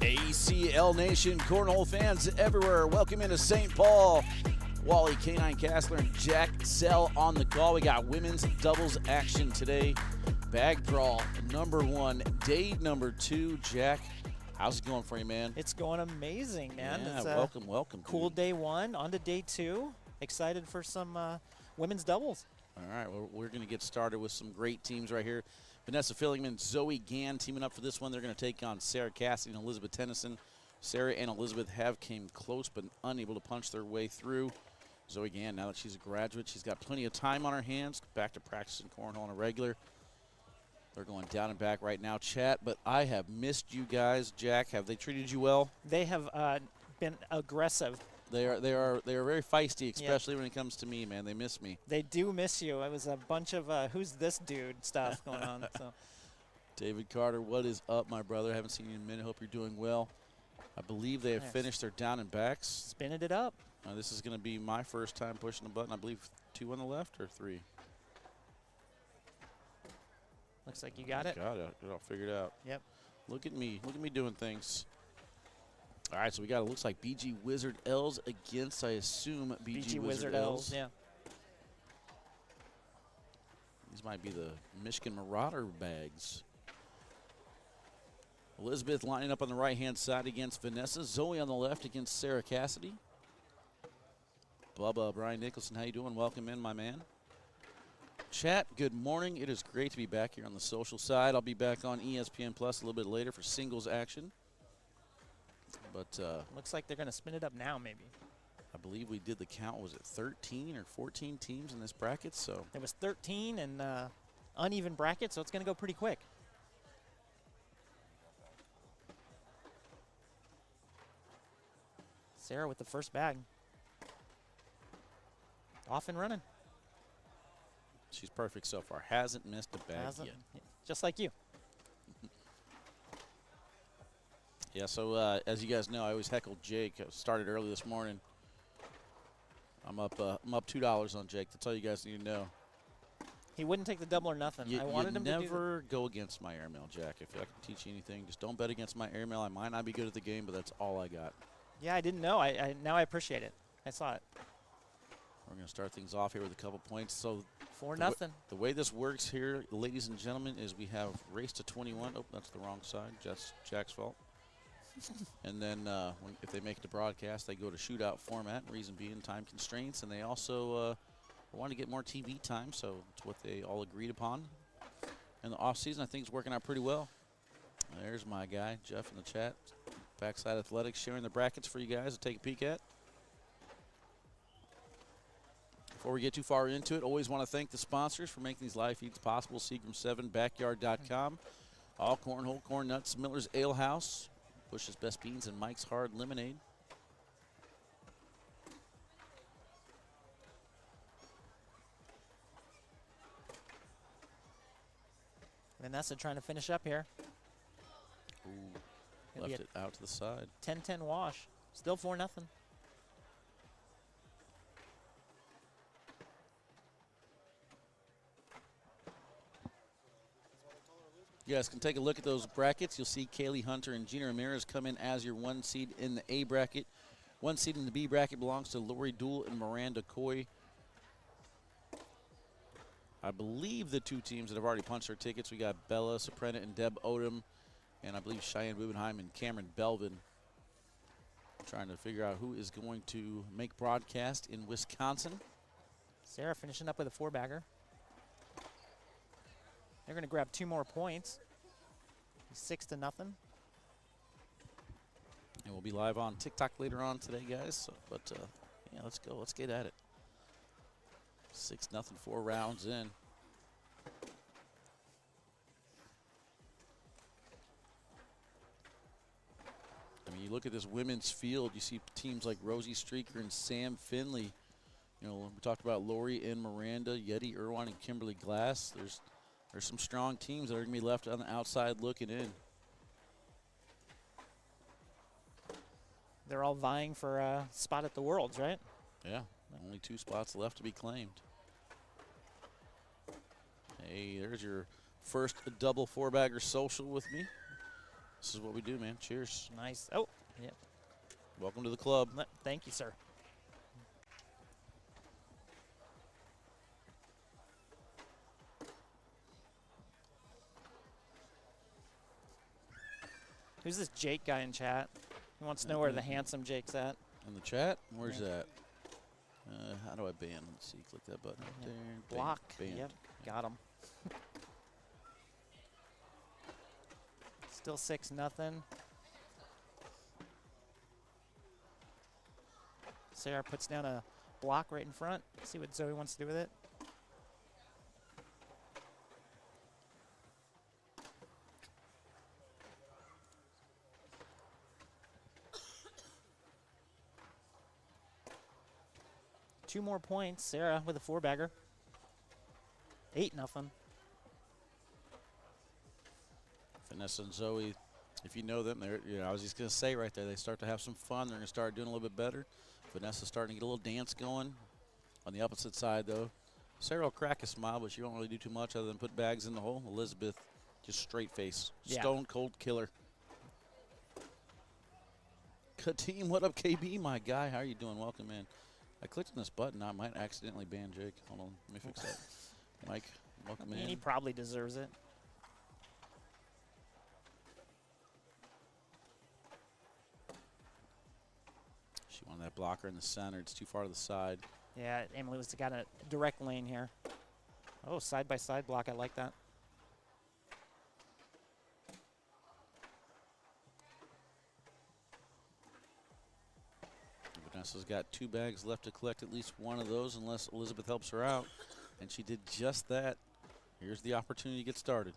ACL Nation, cornhole fans everywhere, welcome into St. Paul. Wally, K9 Castler, and Jack Sell on the call. We got women's doubles action today. Bag Brawl, number 1, day number 2. Jack, how's it going for you, man? It's going amazing, man. Yeah, it's welcome. Cool Dude. day 1, on to day 2. Excited for some women's doubles. All right, well, we're going to get started with some great teams right here. Vanessa Fillingman, Zoe Gann teaming up for this one. They're going to take on Sarah Cassidy and Elizabeth Tennyson. Sarah and Elizabeth have came close but unable to punch their way through. Zoe Gann, now that she's a graduate, she's got plenty of time on her hands, back to practicing cornhole on a regular. They're going down and back right now, chat, but I have missed you guys. Jack, have they treated you well? They have been aggressive. They are very feisty, especially when it comes to me, man. They miss me. They do miss you. It was a bunch of who's this dude stuff going on. So, David Carter, what is up, my brother? Haven't seen you in a minute. Hope you're doing well. I believe they have finished their down and backs. Spinning it up. This is going to be my first time pushing the button. I believe 2 on the left or 3. Looks like you got it. Got it. I'll figure it out. Yep. Look at me doing things. All right, so we got, it looks like BG Wizard L's against, I assume, BG Wizard L's. Yeah. These might be the Michigan Marauder bags. Elizabeth lining up on the right-hand side against Vanessa. Zoe on the left against Sarah Cassidy. Bubba, Brian Nicholson, how you doing? Welcome in, my man. Chat, good morning. It is great to be back here on the social side. I'll be back on ESPN Plus a little bit later for singles action. But looks like they're going to spin it up now, maybe. I believe we did the count. Was it 13 or 14 teams in this bracket? So there was 13 and uneven bracket, so it's going to go pretty quick. Sarah with the first bag. Off and running. She's perfect so far. Hasn't missed a bag yet. Just like you. Yeah, so as you guys know, I always heckle Jake. I started early this morning. I'm up $2 on Jake. That's all you guys need to know. He wouldn't take the double or nothing. I wanted him to never go against my airmail, Jack. If I can teach you anything, just don't bet against my airmail. I might not be good at the game, but that's all I got. Yeah, I didn't know. Now I appreciate it. I saw it. We're going to start things off here with a couple points. So 4-0. The way this works here, ladies and gentlemen, is we have race to 21. Oh, that's the wrong side. That's Jack's fault. And then if they make it to broadcast, they go to shootout format, reason being time constraints. And they also want to get more TV time, so it's what they all agreed upon. In the offseason, I think it's working out pretty well. There's my guy, Jeff, in the chat. Backside Athletics sharing the brackets for you guys to take a peek at. Before we get too far into it, always want to thank the sponsors for making these live feeds possible. Seagram7, Backyard.com, All Cornhole, Corn Nuts, Miller's Ale House, Bush's Best Beans, and Mike's Hard Lemonade. Vanessa trying to finish up here. Ooh, left it out to the side. 10-10 wash. Still 4-0. You guys can take a look at those brackets. You'll see Kaylee Hunter and Gina Ramirez come in as your 1 seed in the A bracket. 1 seed in the B bracket belongs to Lori Dool and Miranda Coy. I believe the 2 teams that have already punched their tickets, we got Bella Soprena and Deb Odom, and I believe Cheyenne Bubenheim and Cameron Belvin. Trying to figure out who is going to make broadcast in Wisconsin. Sarah finishing up with a 4-bagger. They're going to grab 2 more points. 6-0. And we'll be live on TikTok later on today, guys. So, but yeah, let's go. Let's get at it. 6-0, 4 rounds in. I mean, you look at this women's field, you see teams like Rosie Streaker and Sam Finley. You know, we talked about Lori and Miranda, Yeti Irwine and Kimberly Glass. There's some strong teams that are going to be left on the outside looking in. They're all vying for a spot at the Worlds, right? Yeah, only 2 spots left to be claimed. Hey, there's your first double 4-bagger social with me. This is what we do, man. Cheers. Nice. Oh, yeah. Welcome to the club. Thank you, sir. Who's this Jake guy in chat? He wants to know where the handsome Jake's at. In the chat? Where's that? How do I ban? Let's see. Click that button right there. Block. Banned. Yep, got him. Still 6-0. Sarah puts down a block right in front. See what Zoe wants to do with it. Two more points. Sarah with a 4-bagger. 8-0. Vanessa and Zoe, if you know them, I was just going to say right there, they start to have some fun. They're going to start doing a little bit better. Vanessa's starting to get a little dance going. On the opposite side, though, Sarah will crack a smile, but she won't really do too much other than put bags in the hole. Elizabeth, just straight face. Yeah. Stone cold killer. Team, what up, KB, my guy? How are you doing? Welcome in. I clicked on this button. I might accidentally ban Jake. Hold on. Let me fix that. Mike, welcome in. He probably deserves it. She wanted that blocker in the center. It's too far to the side. Yeah, Emily was got a direct lane here. Oh, side-by-side block. I like that. Vanessa's got 2 bags left to collect at least one of those unless Elizabeth helps her out. And she did just that. Here's the opportunity to get started.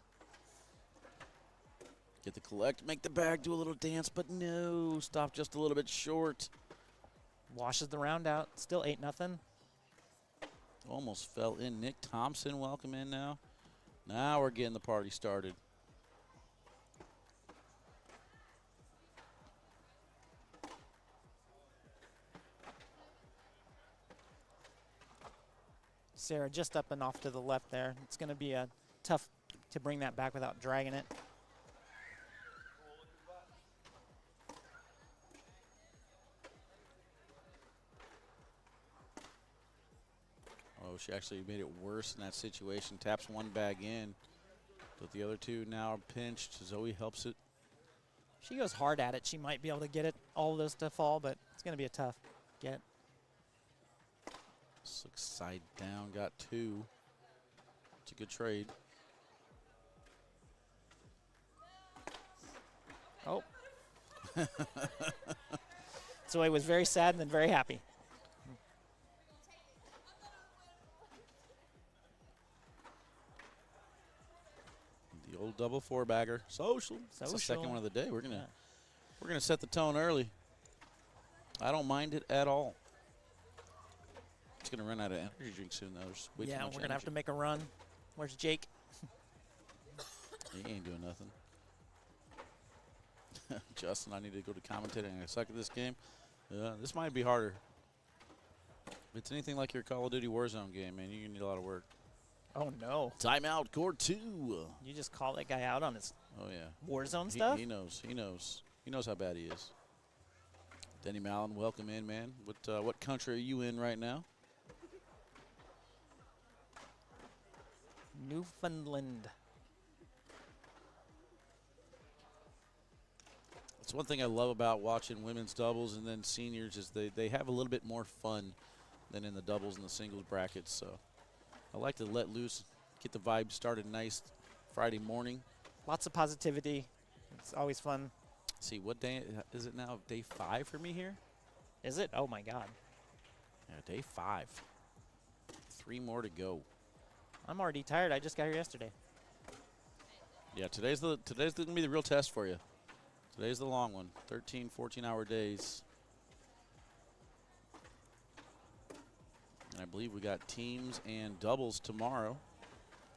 Get the collect, make the bag, do a little dance, but no, stop just a little bit short. Washes the round out. Still 8-0. Almost fell in. Nick Thompson, welcome in now. Now we're getting the party started. Sarah just up and off to the left there. It's going to be tough to bring that back without dragging it. Oh, she actually made it worse in that situation. Taps one bag in, but the other 2 now are pinched. Zoe helps it. She goes hard at it. She might be able to get it, all of those to fall, but it's going to be a tough get. Looks side down, got 2. It's a good trade. Oh. Zoe was very sad and then very happy. The old double 4-bagger. Social. That's the second one of the day. We're gonna set the tone early. I don't mind it at all. It's gonna run out of energy drink soon though. There's way too much we're gonna have to make a run. Where's Jake? He ain't doing nothing. Justin, I need to go to commentating. I suck at this game. This might be harder. If it's anything like your Call of Duty Warzone game, man, you're gonna need a lot of work. Oh no. Timeout, Court 2. You just call that guy out on his Warzone He stuff? He knows. He knows. He knows how bad he is. Denny Mallon, welcome in, man. What country are you in right now? Newfoundland. It's one thing I love about watching women's doubles and then seniors is they have a little bit more fun than in the doubles and the singles brackets. So I like to let loose, get the vibe started nice Friday morning. Lots of positivity. It's always fun. Let's see, what day is it now? Day 5 for me here? Is it? Oh my God. Yeah, day 5. 3 more to go. I'm already tired. I just got here yesterday. Yeah, today's gonna be the real test for you. Today's the long one. 13, 14-hour days. And I believe we got teams and doubles tomorrow.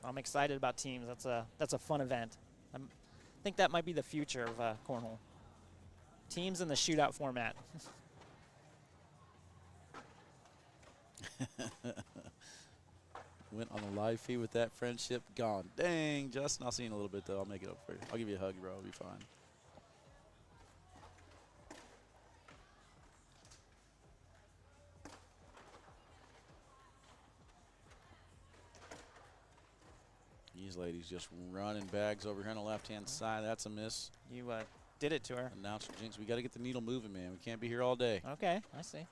I'm excited about teams. That's a fun event. I think that might be the future of cornhole. Teams in the shootout format. Went on the live feed with that friendship gone. Dang, Justin, I'll see you in a little bit, though. I'll make it up for you. I'll give you a hug, bro. I'll be fine. These ladies just running bags over here on the left-hand side. That's a miss. You did it to her. Announcer Jinx, we got to get the needle moving, man. We can't be here all day. Okay, I see.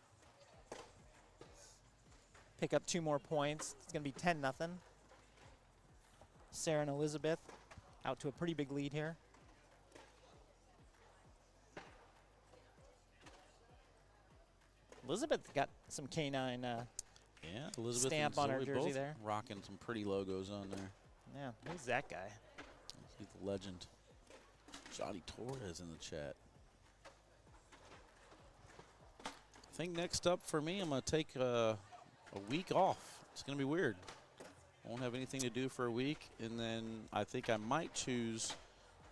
Pick up 2 more points. It's going to be 10-0. Sarah and Elizabeth out to a pretty big lead here. Elizabeth got some canine yeah, Elizabeth stamp and on her Zoe jersey both there. rocking some pretty logos on there. Yeah, who's that guy? He's the legend. Johnny Torres in the chat. I think next up for me, I'm going to take a week off. It's going to be weird. Won't have anything to do for a week, and then I think I might choose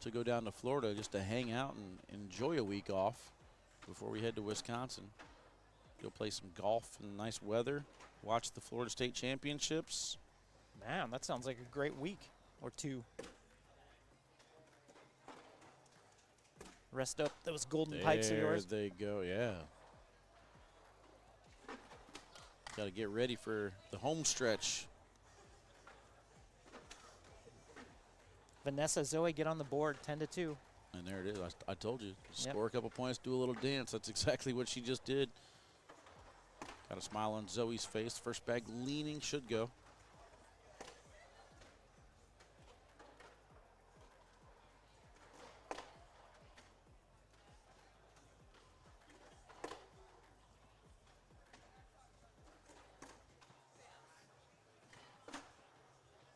to go down to Florida just to hang out and enjoy a week off before we head to Wisconsin. Go play some golf in nice weather, watch the Florida State Championships. Man, that sounds like a great week or 2. Rest up those golden pipes of yours. There they go, yeah. Got to get ready for the home stretch. Vanessa, Zoe, get on the board, 10-2. And there it is. I told you. Yep. Score a couple points, do a little dance. That's exactly what she just did. Got a smile on Zoe's face. First bag leaning, should go.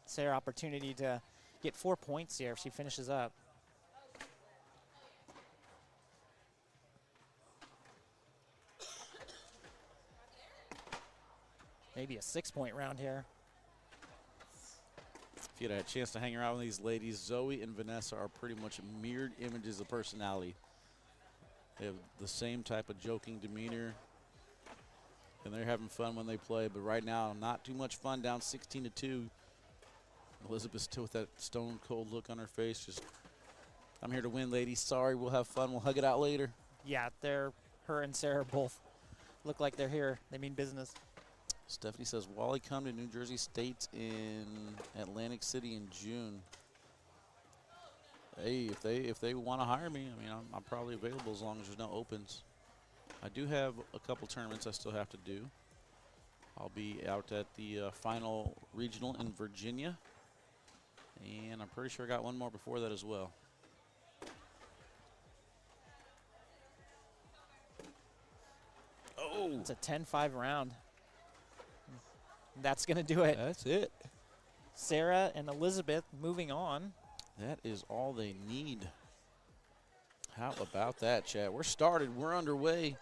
Sarah, opportunity to get 4 points here if she finishes up. Maybe a 6-point round here. If you'd had a chance to hang around with these ladies, Zoe and Vanessa are pretty much mirrored images of personality. They have the same type of joking demeanor, and they're having fun when they play. But right now, not too much fun, down 16-2. Elizabeth still with that stone cold look on her face. Just, I'm here to win, ladies. Sorry, we'll have fun. We'll hug it out later. Yeah, her and Sarah both look like they're here. They mean business. Stephanie says, Wally come to New Jersey State in Atlantic City in June. Hey, if they want to hire me, I mean, I'm probably available as long as there's no opens. I do have a couple tournaments I still have to do. I'll be out at the final regional in Virginia. And I'm pretty sure I got one more before that as well. Oh! It's a 10-5 round. That's going to do it. That's it. Sarah and Elizabeth moving on. That is all they need. How about that, chat? We're started. We're underway.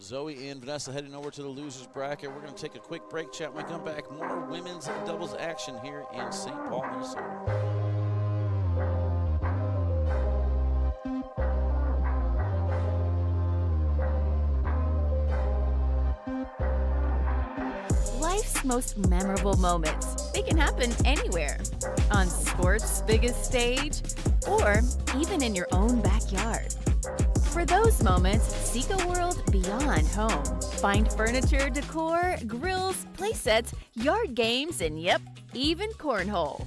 Zoe and Vanessa heading over to the losers bracket. We're going to take a quick break, chat. When we come back, more women's doubles action here in St. Paul, Minnesota. Life's most memorable moments, they can happen anywhere. On sports' biggest stage, or even in your own backyard. For those moments, seek a world beyond home. Find furniture, decor, grills, playsets, yard games, and yep, even cornhole.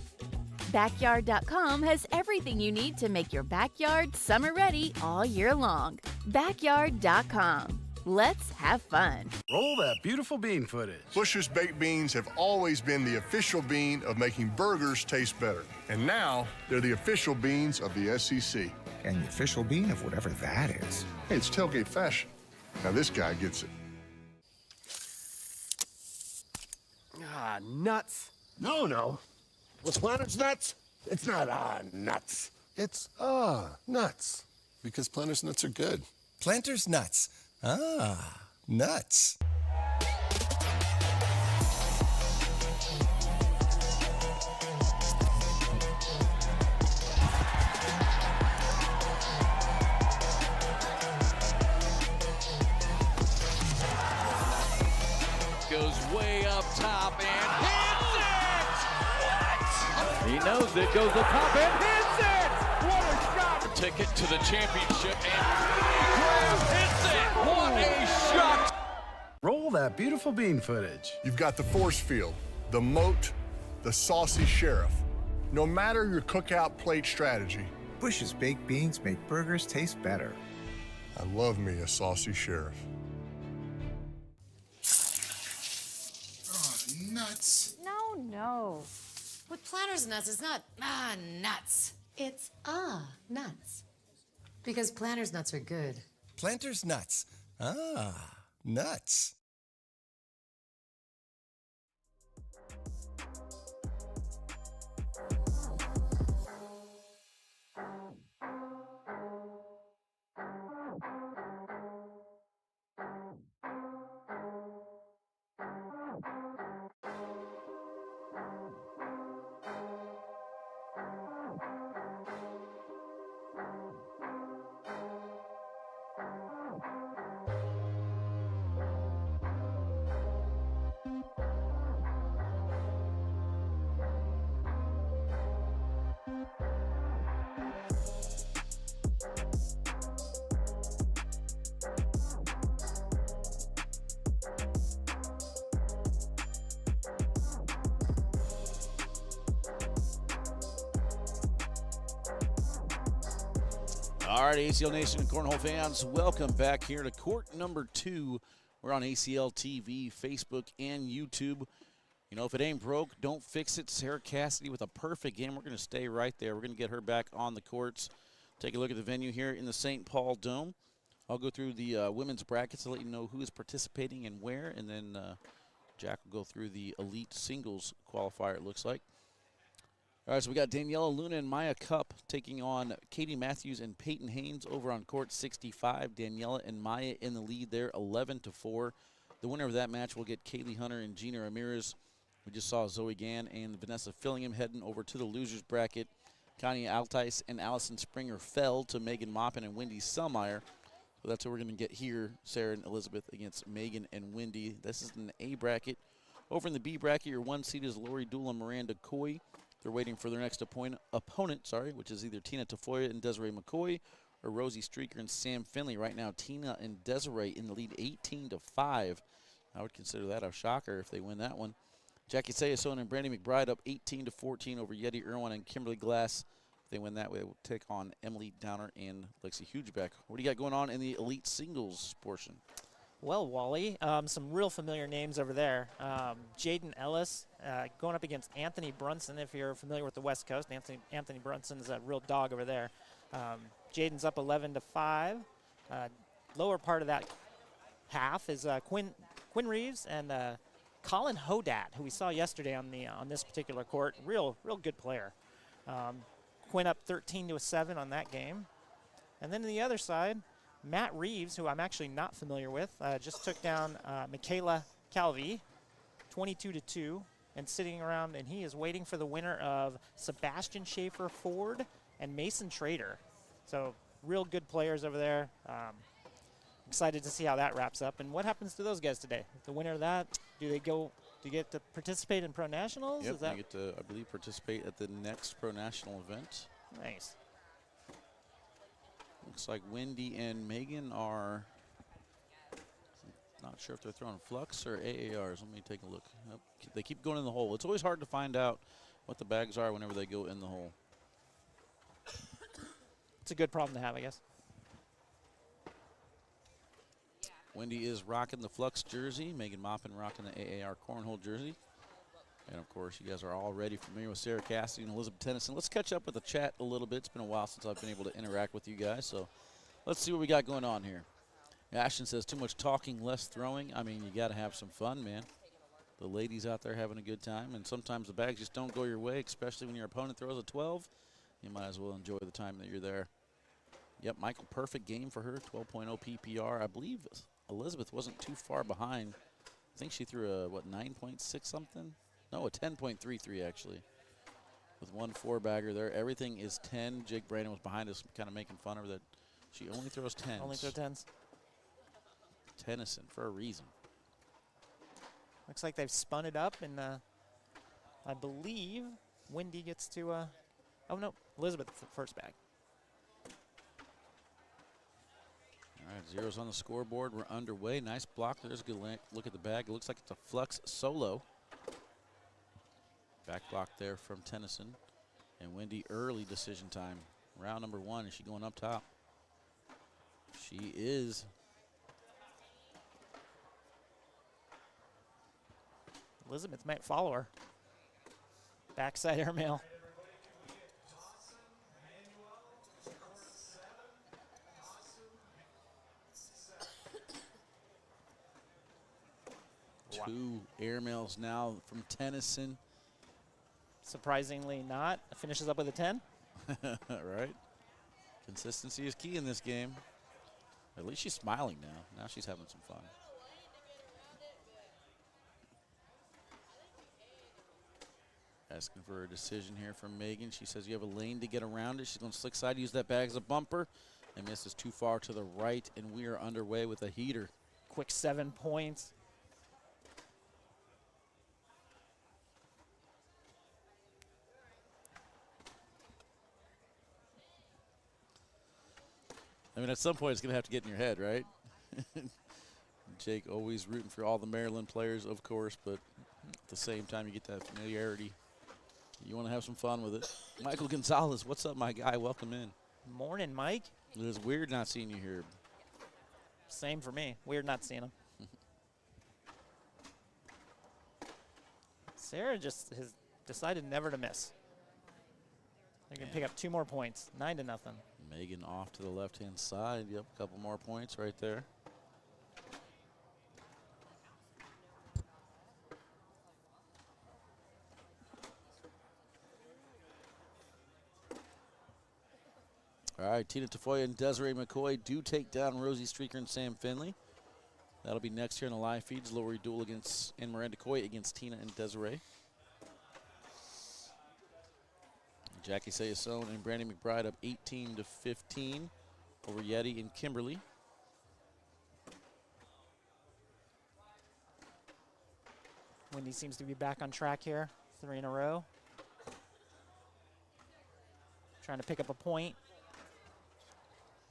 Backyard.com has everything you need to make your backyard summer ready all year long. Backyard.com. Let's have fun. Roll that beautiful bean footage. Bush's baked beans have always been the official bean of making burgers taste better. And now, they're the official beans of the SEC. And the official bean of whatever that is. Hey, it's tailgate fashion. Now this guy gets it. Ah, nuts. No. Was Planter's nuts? It's not nuts. It's nuts. Because Planter's nuts are good. Planter's nuts. Nuts. Goes way up top and hits it! What? He knows it, goes up top and hits it! What a shot! Ticket to the championship and Graham hits it! What a shot! Roll that beautiful bean footage. You've got the force field, the moat, the saucy sheriff. No matter your cookout plate strategy, Bush's baked beans make burgers taste better. I love me a saucy sheriff. Oh, nuts. No. With Planters nuts, it's not nuts. It's nuts. Because Planters nuts are good. Planters nuts. Nuts. All right, ACL Nation and Cornhole fans, welcome back here to court number 2. We're on ACL TV, Facebook, and YouTube. You know, if it ain't broke, don't fix it. Sarah Cassidy with a perfect game. We're going to stay right there. We're going to get her back on the courts. Take a look at the venue here in the St. Paul Dome. I'll go through the women's brackets to let you know who is participating and where, and then Jack will go through the elite singles qualifier, it looks like. All right, so we got Daniela Luna and Maya Cup taking on Katie Matthews and Peyton Haynes over on court 65. Daniela and Maya in the lead there, 11-4. The winner of that match will get Kaylee Hunter and Gina Ramirez. We just saw Zoe Gann and Vanessa Fillingham heading over to the losers bracket. Connie Altice and Allison Springer fell to Megan Maupin and Wendy Selmeyer. So that's what we're going to get here, Sarah and Elizabeth against Megan and Wendy. This is an A bracket. Over in the B bracket, your 1 seed is Lori Dula Miranda Coy. They're waiting for their next opponent, which is either Tina Tafoya and Desiree McCoy or Rosie Streaker and Sam Finley. Right now, Tina and Desiree in the lead 18-5. I would consider that a shocker if they win that one. Jackie Sayasone and Brandy McBride up 18-14 over Yeti Irwin and Kimberly Glass. If they win that way, they will take on Emily Downer and Lexi Hugebeck. What do you got going on in the elite singles portion? Well, Wally, some real familiar names over there. Jaden Ellis going up against Anthony Brunson. If you're familiar with the West Coast, Anthony Brunson is a real dog over there. Jaden's up 11-5. Lower part of that half is Quinn Reeves and Colin Hodat, who we saw yesterday on this particular court. Real good player. Quinn up 13-7 on that game. And then on the other side, Matt Reeves, who I'm actually not familiar with, just took down Michaela Calvi, 22-2, and sitting around, and he is waiting for the winner of Sebastian Schaefer Ford and Mason Trader. So real good players over there. Excited to see how that wraps up. And what happens to those guys today? The winner of that, do you get to participate in Pro Nationals? Yep, they get to, I believe, participate at the next Pro National event. Nice. Looks like Wendy and Megan are not sure if they're throwing flux or AARs. Let me take a look. Yep. They keep going in the hole. It's always hard to find out what the bags are whenever they go in the hole. It's a good problem to have, I guess. Wendy is rocking the Flux jersey. Megan Maupin rocking the AAR Cornhole jersey. And, of course, you guys are already familiar with Sarah Cassidy and Elizabeth Tennyson. Let's catch up with the chat a little bit. It's been a while since I've been able to interact with you guys. So let's see what we got going on here. Ashton says, too much talking, less throwing. I mean, you got to have some fun, man. The ladies out there having a good time. And sometimes the bags just don't go your way, especially when your opponent throws a 12. You might as well enjoy the time that you're there. Yep, Michael, perfect game for her, 12.0 PPR. I believe Elizabeth wasn't too far behind. I think she threw a, 9.6 something? No, a 10.33 actually. With 1 4-bagger there. Everything is 10. Jake Brandon was behind us kind of making fun of her that she only throws 10s. Only throw 10s. Tennyson for a reason. Looks like they've spun it up, and I believe Wendy gets to, oh no, Elizabeth's the first bag. All right, zeros on the scoreboard. We're underway. Nice block. There's a good look at the bag. It looks like it's a Flux solo. Back block there from Tennyson. And Wendy early decision time. Round number 1. Is she going up top? She is. Elizabeth might follow her. Backside airmail. Two airmails now from Tennyson. Surprisingly not. Finishes up with a 10. Right? Consistency is key in this game. At least she's smiling now. Now she's having some fun. Asking for a decision here from Megan. She says you have a lane to get around it. She's going to slick side, use that bag as a bumper. And misses too far to the right, and we are underway with a heater. Quick 7 points. I mean, at some point, it's going to have to get in your head, right? Jake always rooting for all the Maryland players, of course, but at the same time, you get that familiarity. You want to have some fun with it. Michael Gonzalez, what's up, my guy? Welcome in. Morning, Mike. It is weird not seeing you here. Same for me. Weird not seeing him. Sarah just has decided never to miss. They're going to pick up 2 more points, 9-0. Megan off to the left-hand side. Yep, a couple more points right there. All right, Tina Tafoya and Desiree McCoy do take down Rosie Streaker and Sam Finley. That'll be next here in the live feeds. Lori Duel against and Miranda Coy against Tina and Desiree. Jackie Sayasone and Brandy McBride up 18-15 over Yeti and Kimberly. Wendy seems to be back on track here. 3 in a row. Trying to pick up a point.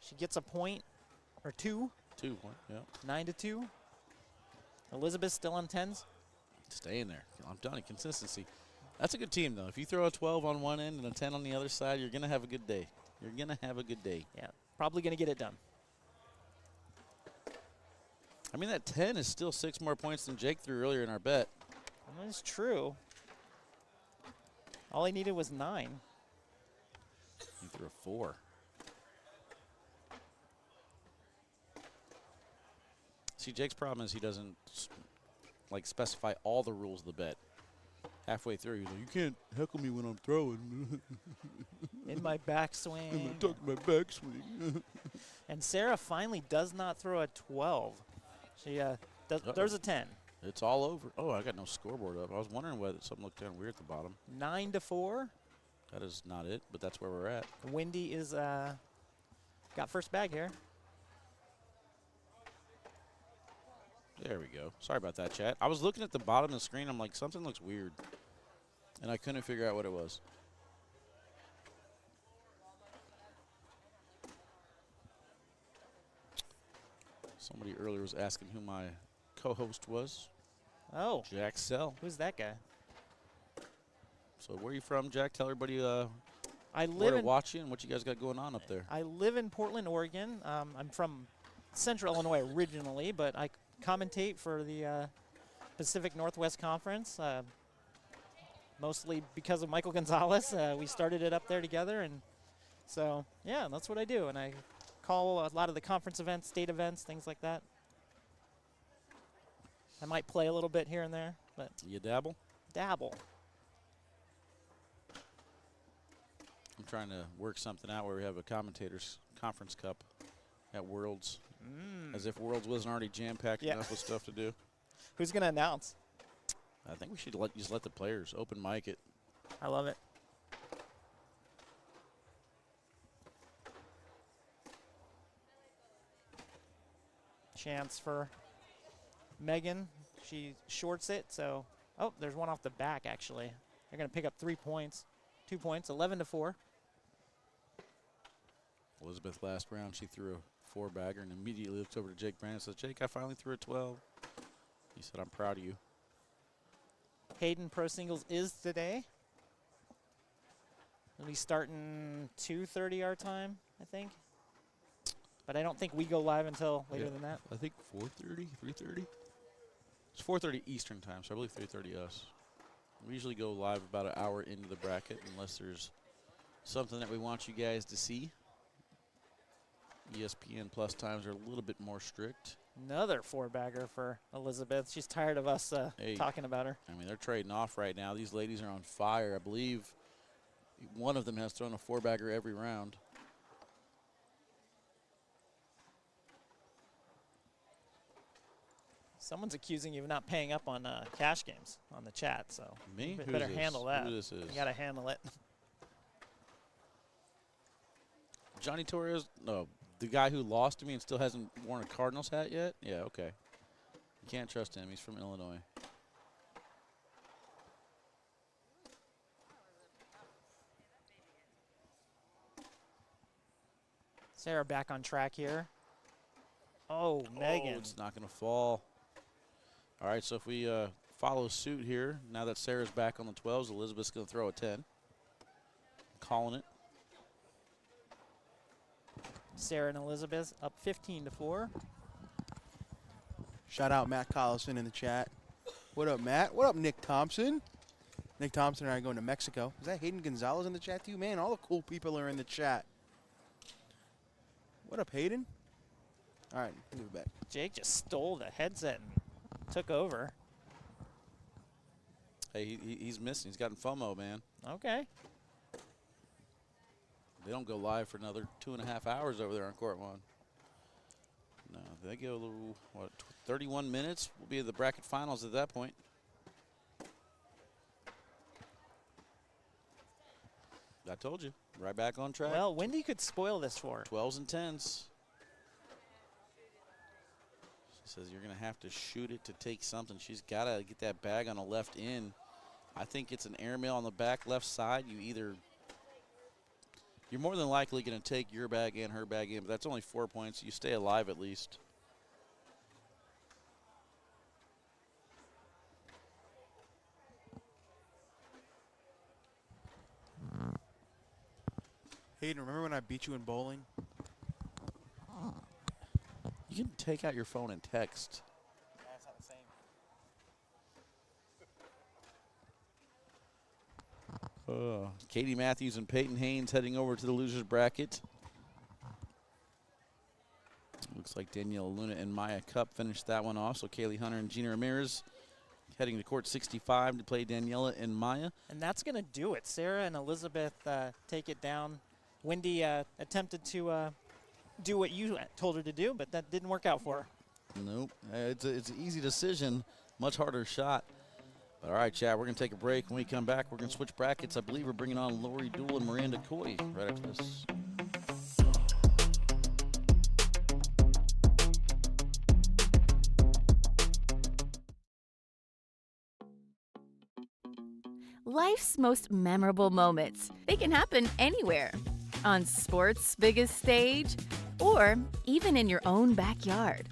She gets a point or 2. 2, yeah. 9-2. Elizabeth still on 10s. Staying there. I'm telling you, consistency. That's a good team, though. If you throw a 12 on one end and a 10 on the other side, you're going to have a good day. You're going to have a good day. Yeah, probably going to get it done. I mean, that 10 is still 6 more points than Jake threw earlier in our bet. That's true. All he needed was 9. He threw a 4. See, Jake's problem is he doesn't like specify all the rules of the bet. Halfway through, he's like, "You can't heckle me when I'm throwing." In my backswing. I'm talking my backswing. And Sarah finally does not throw a 12. She there's a 10. It's all over. Oh, I got no scoreboard up. I was wondering whether something looked kind of weird at the bottom. 9-4. That is not it, but that's where we're at. Wendy is got first bag here. There we go. Sorry about that, chat. I was looking at the bottom of the screen. I'm like, something looks weird. And I couldn't figure out what it was. Somebody earlier was asking who my co-host was. Oh. Jack Sell. Who's that guy? So where are you from, Jack? Tell everybody I where live to in watch you and what you guys got going on up there. I live in Portland, Oregon. I'm from Central Illinois originally, but I commentate for the Pacific Northwest Conference, mostly because of Michael Gonzalez. We started it up there together, and so, yeah, that's what I do. And I call a lot of the conference events, state events, things like that. I might play a little bit here and there, but You dabble? dabble. I'm trying to work something out where we have a commentators conference cup at Worlds. As if Worlds wasn't already jam-packed enough with stuff to do. Who's going to announce? I think we should just let the players open mic it. I love it. Chance for Megan. She shorts it, so oh, there's one off the back actually. They're going to pick up 3 points. 2 points, 11-4. Elizabeth last round, she threw a 4-bagger and immediately looked over to Jake Brandon and says, "Jake, I finally threw a 12. He said, "I'm proud of you." Hayden Pro Singles is today. It'll be starting 2:30 our time, I think. But I don't think we go live until later than that. I think 4:30, 3:30. It's 4:30 Eastern time, so I believe 3:30 us. We usually go live about an hour into the bracket unless there's something that we want you guys to see. ESPN Plus times are a little bit more strict. Another 4-bagger for Elizabeth. She's tired of us talking about her. I mean, they're trading off right now. These ladies are on fire. I believe one of them has thrown a 4-bagger every round. Someone's accusing you of not paying up on cash games on the chat, so Me? you Who's better this? handle that. Who this is? You got to handle it. Johnny Torres? No, the guy who lost to me and still hasn't worn a Cardinals hat yet? Yeah, okay. You can't trust him. He's from Illinois. Sarah back on track here. Oh, Megan. Oh, it's not going to fall. All right, so if we follow suit here, now that Sarah's back on the 12s, Elizabeth's going to throw a 10. Calling it. Sarah and Elizabeth up 15-4. Shout out Matt Collison in the chat. What up, Matt? What up, Nick Thompson? Nick Thompson and I are going to Mexico. Is that Hayden Gonzalez in the chat too? Man, all the cool people are in the chat. What up, Hayden? All right, give it back. Jake just stole the headset and took over. Hey, he's missing. He's gotten FOMO, man. Okay. They don't go live for another 2.5 hours over there on Court 1. No, they go a little, what, 31 minutes? We'll be at the bracket finals at that point. I told you, right back on track. Well, Wendy could spoil this for her. 12s and 10s. She says you're going to have to shoot it to take something. She's got to get that bag on the left end. I think it's an airmail on the back left side. You're more than likely going to take your bag and her bag in, but that's only 4 points. You stay alive at least. Hayden, remember when I beat you in bowling? You can take out your phone and text. That's not the same. Katie Matthews and Peyton Haynes heading over to the losers bracket. Looks like Daniela Luna and Maya Cup finished that one off. So Kaylee Hunter and Gina Ramirez heading to court 65 to play Daniela and Maya. And that's going to do it. Sarah and Elizabeth take it down. Wendy attempted to do what you told her to do, but that didn't work out for her. Nope. It's an easy decision, much harder shot. But all right, Chad, we're going to take a break. When we come back, we're going to switch brackets. I believe we're bringing on Lori Dool and Miranda Coy right after this. Life's most memorable moments. They can happen anywhere. On sports' biggest stage, or even in your own backyard.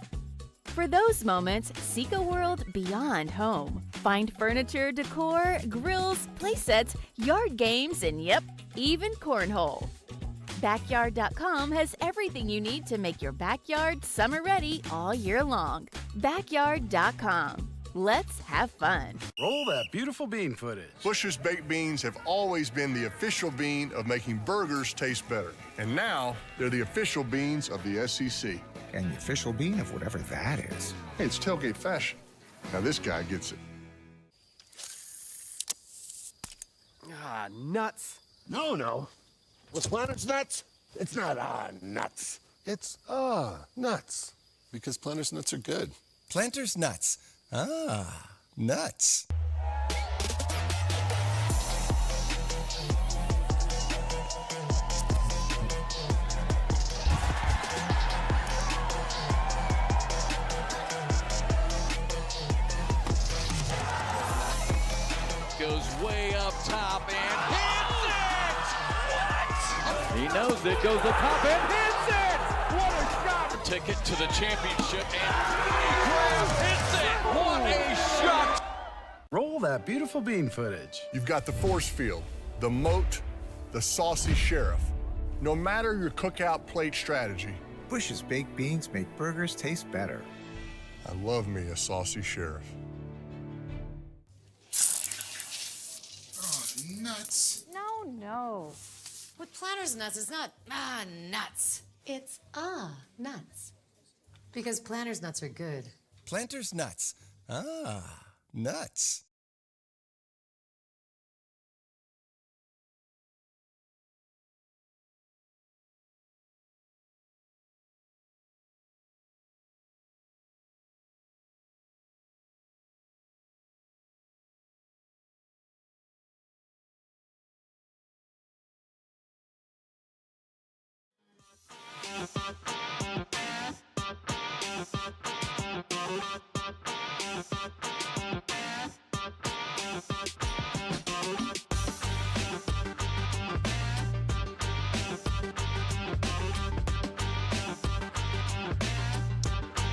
For those moments, seek a world beyond home. Find furniture, decor, grills, playsets, yard games, and yep, even cornhole. Backyard.com has everything you need to make your backyard summer ready all year long. Backyard.com. Let's have fun. Roll that beautiful bean footage. Bush's Baked Beans have always been the official bean of making burgers taste better. And now, they're the official beans of the SEC. And the official bean of whatever that is. Hey, it's tailgate fashion. Now this guy gets it. Ah, nuts. No. Was Planter's nuts? It's not nuts. It's nuts. Because Planter's nuts are good. Planter's nuts. Ah, nuts. Goes way up top and hits it! What? He knows it, goes up top and hits it! What a shot! Ticket to the championship and Graham hits it! What a shot! Roll that beautiful bean footage. You've got the force field, the moat, the saucy sheriff. No matter your cookout plate strategy, Bush's baked beans make burgers taste better. I love me a saucy sheriff. Oh, nuts. No. With Planters nuts, it's not nuts. It's nuts. Because Planters nuts are good. Planters nuts. Nuts.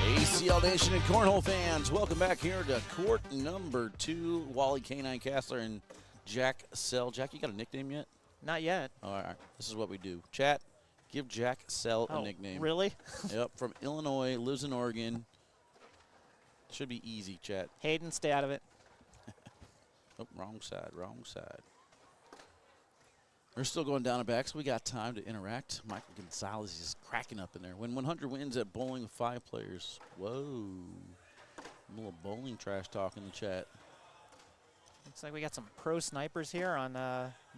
ACL Nation and Cornhole fans, welcome back here to court number 2. Wally K9 Castler and Jack Sell. Jack, you got a nickname yet? Not yet. All right, this is what we do. Chat, give Jack Sell a nickname. Really? Yep, from Illinois, lives in Oregon. Should be easy, chat. Hayden, stay out of it. Oh, wrong side. We're still going down and back, so we got time to interact. Michael Gonzalez is cracking up in there. Win 100 wins at bowling with 5 players. Whoa. A little bowling trash talk in the chat. Looks like we got some pro snipers here on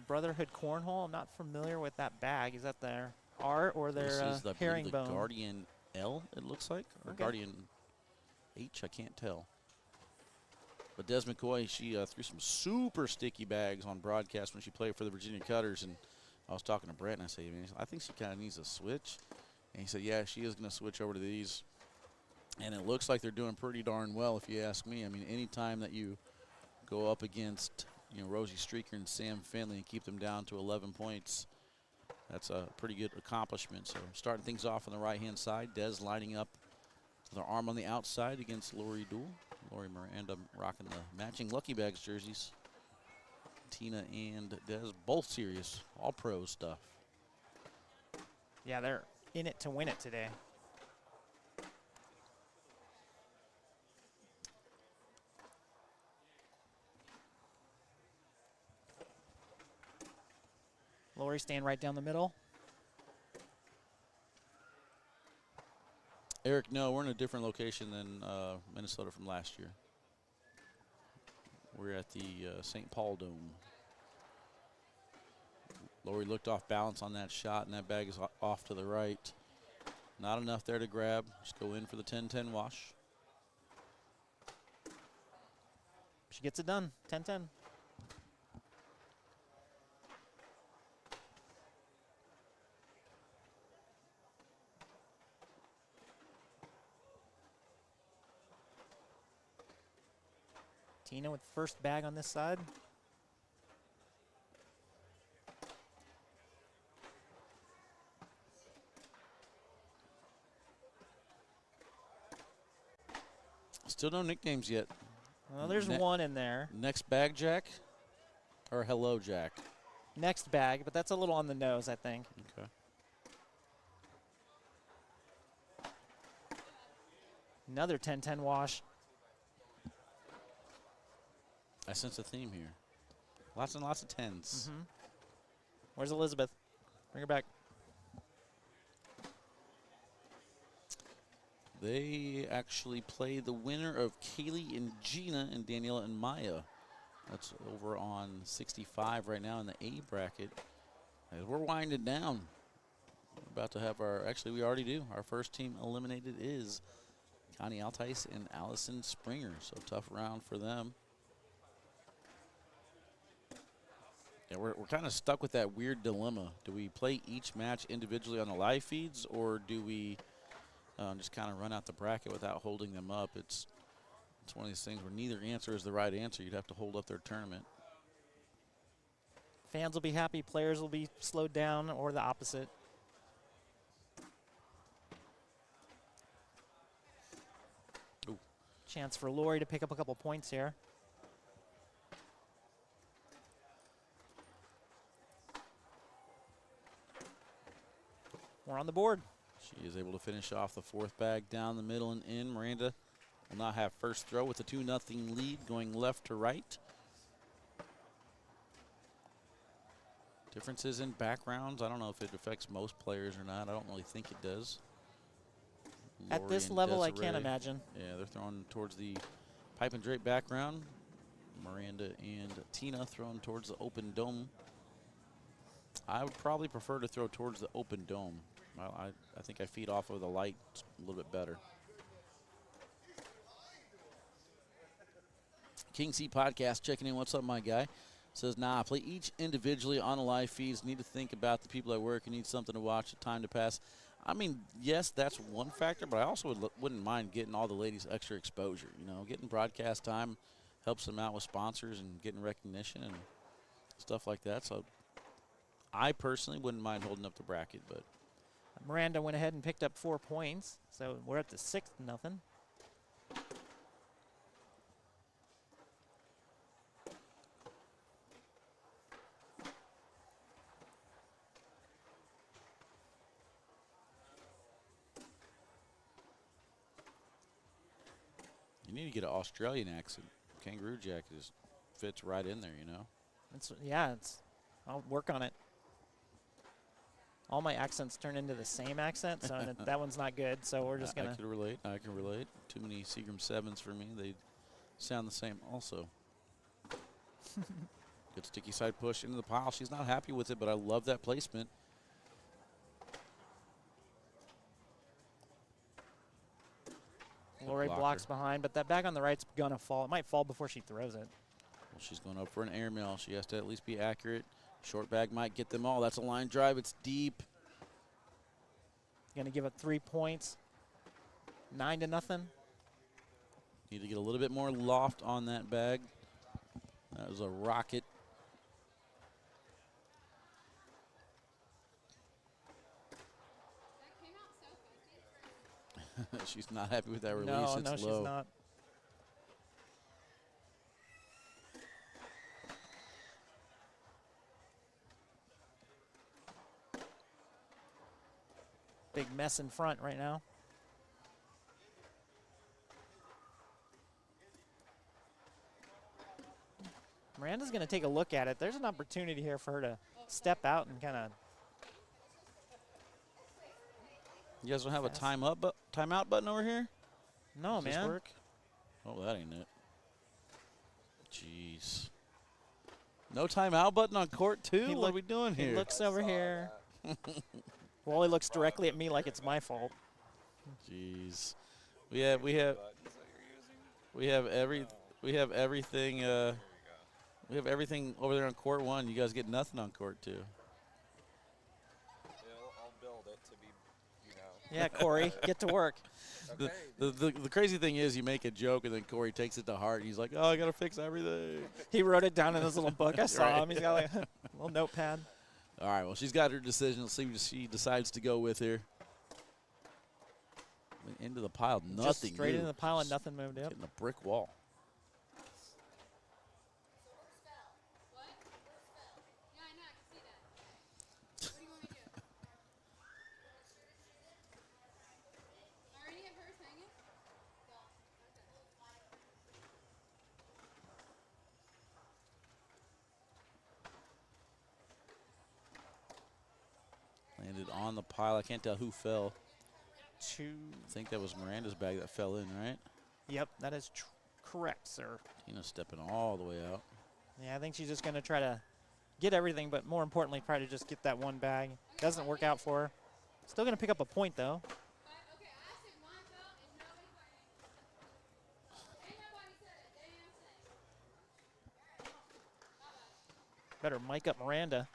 Brotherhood Cornhole. I'm not familiar with that bag. Is that their R or their This is the herringbone? Guardian L, it looks like, or Okay. Guardian H, I can't tell. But Des McCoy, she threw some super sticky bags on broadcast when she played for the Virginia Cutters, and I was talking to Brett, and I said, I think she kind of needs a switch. And he said, yeah, she is going to switch over to these. And it looks like they're doing pretty darn well, if you ask me. I mean, any time that you go up against, Rosie Streaker and Sam Finley and keep them down to 11 points, that's a pretty good accomplishment. So starting things off on the right-hand side, Des lining up with her arm on the outside against Lori Dool. Lori Miranda rocking the matching Lucky Bags jerseys. Tina and Des, both serious, all pro stuff. Yeah, they're in it to win it today. Lori staying right down the middle. Eric, no, we're in a different location than Minnesota from last year. We're at the St. Paul Dome. Lori looked off balance on that shot, and that bag is off to the right. Not enough there to grab. Just go in for the 10-10 wash. She gets it done, 10-10. Tina with first bag on this side. Still no nicknames yet. Well, there's one in there. Next bag, Jack? Or hello, Jack? Next bag, but that's a little on the nose, I think. Okay. Another 10-10 wash. I sense a theme here. Lots and lots of 10s. Where's Elizabeth? Bring her back. They actually play the winner of Kaylee and Gina and Daniela and Maya. That's over on 65 right now in the A bracket. As we're winding down, we're about to have actually we already do. Our first team eliminated is Connie Altice and Allison Springer. So tough round for them. Yeah, we're kind of stuck with that weird dilemma. Do we play each match individually on the live feeds, or do we just kind of run out the bracket without holding them up? It's one of these things where neither answer is the right answer. You'd have to hold up their tournament. Fans will be happy, players will be slowed down, or the opposite. Ooh. Chance for Lori to pick up a couple points here. we're on the board. She is able to finish off the fourth bag down the middle and in. Miranda will now have first throw with a 2-0 lead going left to right. Differences in backgrounds. I don't know if it affects most players or not. I don't really think it does. At Lori this and level, I can't Desiree. imagine. Yeah, they're throwing towards the pipe and drape background. Miranda and Tina throwing towards the open dome. I would probably prefer to throw towards the open dome. I think I feed off of the light a little bit better. King C Podcast checking in. What's up, my guy? Says, nah, I play each individually on the live feeds. Need to think about the people at work and need something to watch, time to pass. I mean, yes, that's one factor, but I also wouldn't mind getting all the ladies extra exposure. You know, getting broadcast time helps them out with sponsors and getting recognition and stuff like that. So I personally wouldn't mind holding up the bracket, but Miranda went ahead and picked up 4 points, so we're up to 6-0. you need to get an Australian accent. Kangaroo Jack just fits right in there, you know. I'll work on it. All my accents turn into the same accent, so that one's not good. So we're just gonna. I can relate. Too many Seagram 7s for me. They sound the same also. Good sticky side push into the pile. She's not happy with it, but I love that placement. Lori blocks behind, but that bag on the right's gonna fall. It might fall before she throws it. Well, she's going up for an airmail. She has to at least be accurate. Short bag might get them all. That's a line drive. It's deep. Gonna give up 3 points. 9-0. Need to get a little bit more loft on that bag. That was a rocket. She's not happy with that release. No, it's she's low. not. Big mess in front right now. Miranda's going to take a look at it. There's an opportunity here for her to step out and kind of. You guys don't have a timeout button over here? No, Does this man. work? Oh, that ain't it. Jeez. No timeout button on court two? What are we doing here? He looks over here. Well, he looks directly at me like it's my fault. Jeez. We have everything over there on court one. You guys get nothing on court two. I'll build it to be, you know. Yeah, Corey, get to work. Okay. The crazy thing is you make a joke and then Corey takes it to heart and he's like, oh, I got to fix everything. He wrote it down in his little book. I saw Right. him. He's got like a little notepad. All right, well, she's got her decision. Let's see what she decides to go with here. Went into the pile, nothing Just straight moved. into the pile and nothing moved. Yep. Hitting a brick wall. Landed on the pile. I can't tell who fell. I think that was Miranda's bag that fell in, right? Yep, that is correct, sir. Tina's stepping all the way out. Yeah, I think she's just going to try to get everything, but more importantly, try to just get that one bag. Doesn't work out for her. Still going to pick up a point, though. Better mic up Miranda.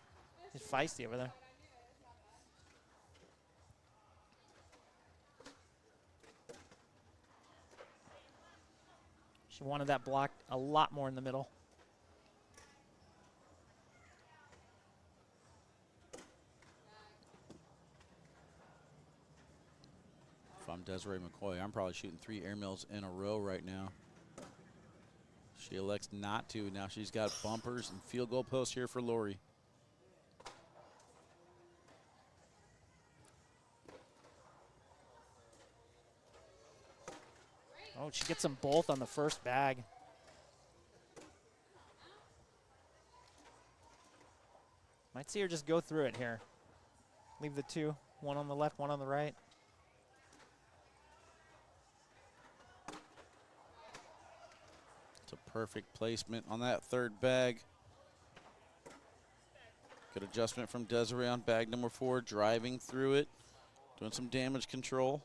She's feisty over there. She wanted that block a lot more in the middle. If I'm Desiree McCoy, I'm probably shooting 3 airmails in a row right now. She elects not to. Now she's got bumpers and field goal posts here for Lori. Oh, she gets them both on the first bag. Might see her just go through it here. Leave the two, one on the left, one on the right. It's a perfect placement on that third bag. Good adjustment from Desiree on bag number 4, driving through it, doing some damage control.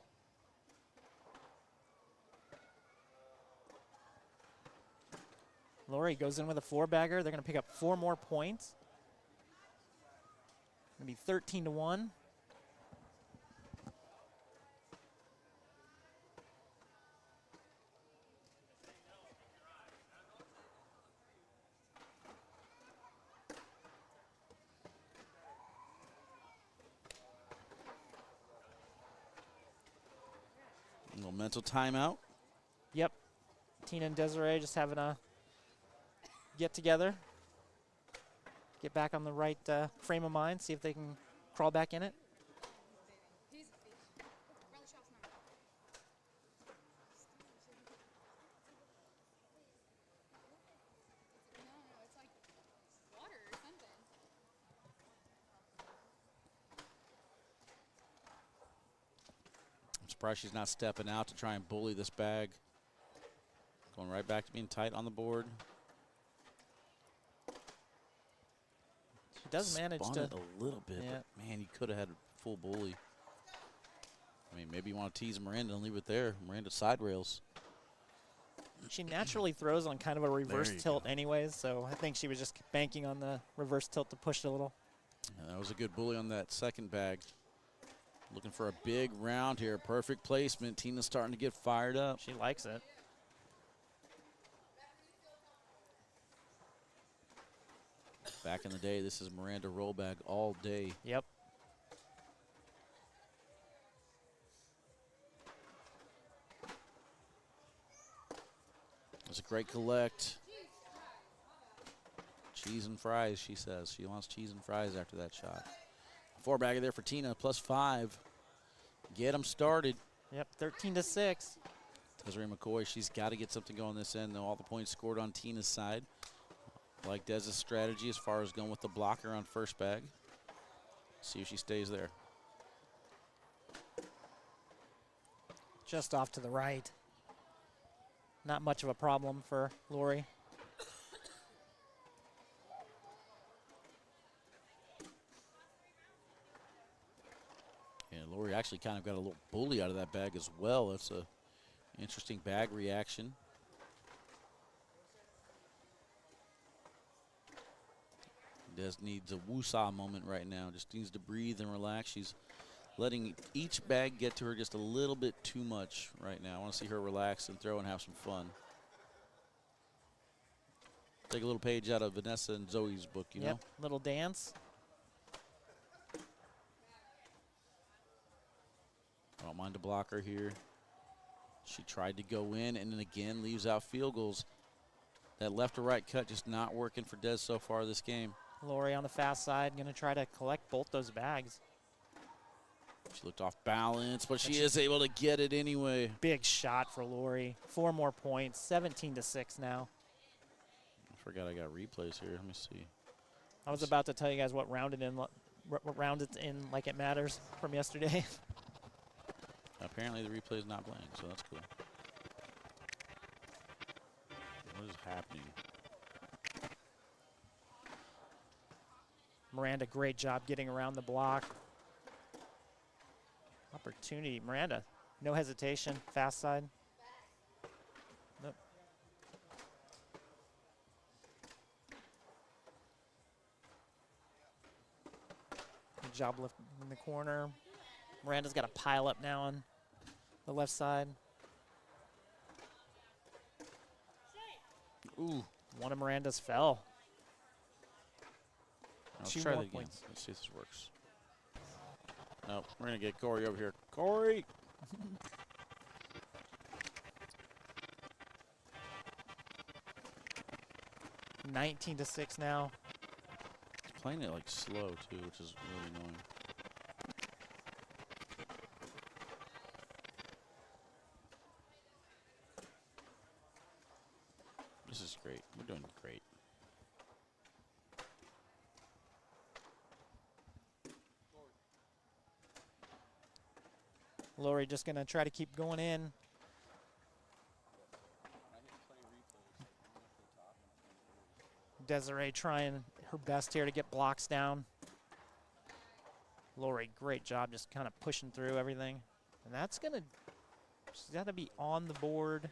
Lori goes in with a 4-bagger. They're going to pick up 4 more points. Going to be 13-1. A little mental timeout. Yep. Tina and Desiree just having a get together. Get back on the right frame of mind, see if they can crawl back in it. I'm surprised she's not stepping out to try and bully this bag. Going right back to being tight on the board. She does manage Spun to it a little bit, yeah. but man, you could have had a full bully. I mean, maybe you want to tease Miranda and leave it there. Miranda side rails. She naturally throws on kind of a reverse you tilt anyways, so I think she was just banking on the reverse tilt to push it a little. And that was a good bully on that second bag. Looking for a big round here. Perfect placement. Tina's starting to get fired up. She likes it. Back in the day, this is Miranda roll bag all day. Yep. It's a great collect. Cheese and fries, she says. She wants cheese and fries after that shot. 4-bagger there for Tina, +5. Get them started. Yep, 13-6. Desiree McCoy, she's got to get something going this end, though. All the points scored on Tina's side. I like Dez's strategy as far as going with the blocker on first bag. See if she stays there. Just off to the right. Not much of a problem for Lori. Yeah, Lori actually kind of got a little bully out of that bag as well. That's a interesting bag reaction. Des needs a woosah moment right now. Just needs to breathe and relax. She's letting each bag get to her just a little bit too much right now. I want to see her relax and throw and have some fun. Take a little page out of Vanessa and Zoe's book, you know? Little dance. I don't mind a blocker here. She tried to go in and then again leaves out field goals. That left to right cut just not working for Des so far this game. Lori on the fast side, going to try to collect both those bags. She looked off balance, but she is able to get it anyway. Big shot for Lori. 4 more points, 17-6 now. I forgot I got replays here. Let me see. I was about to tell you guys what round it's in like it matters from yesterday. Apparently the replay is not playing, so that's cool. What is happening? Miranda, great job getting around the block. Opportunity, Miranda, no hesitation, fast side. Nope. Good job lifting in the corner. Miranda's got a pile up now on the left side. Ooh, one of Miranda's fell. Let's 2 try more that again. points. Let's see if this works. Nope, we're going to get Corey over here. Corey! (19-6) now. He's playing it like slow too, which is really annoying. great. We're doing great. Lori just going to try to keep going in. Desiree trying her best here to get blocks down. Lori, great job just kind of pushing through everything. And that's going to, she's got to be on the board.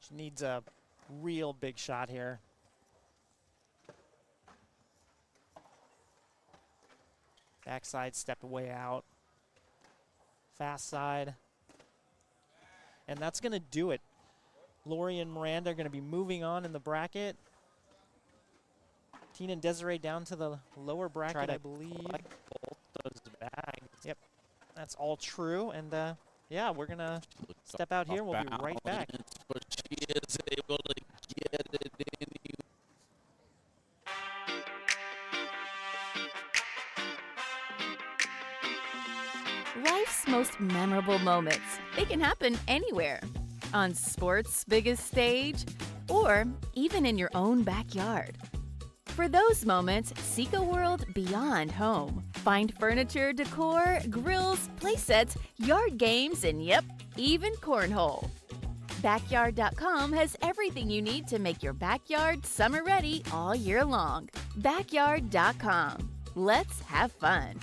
She needs a real big shot here. Backside stepped way out. Fast side. And that's going to do it. Lori and Miranda are going to be moving on in the bracket. Tina and Desiree down to the lower bracket, I believe. Both those bags. Yep, that's all true. And yeah, we're going to step out here. We'll be right back. But she is able to get it in. Life's most memorable moments, they can happen anywhere. On sports' biggest stage, or even in your own backyard. For those moments, seek a world beyond home. Find furniture, decor, grills, playsets, yard games, and yep, even cornhole. Backyard.com has everything you need to make your backyard summer ready all year long. Backyard.com. Let's have fun.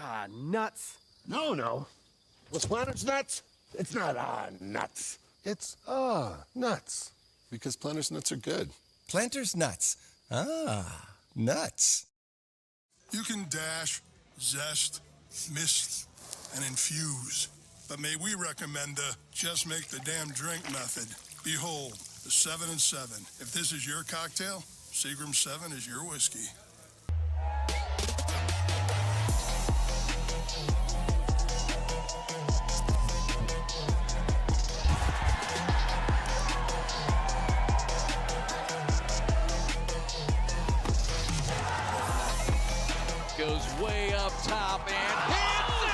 Ah, nuts. No. Was Planters nuts? It's not nuts. It's nuts. Because Planters nuts are good. Planters nuts. Ah, nuts. You can dash, zest, mist, and infuse. But may we recommend the just make the damn drink method. Behold, the 7 and 7. If this is your cocktail, Seagram 7 is your whiskey. Goes way up top and hits it!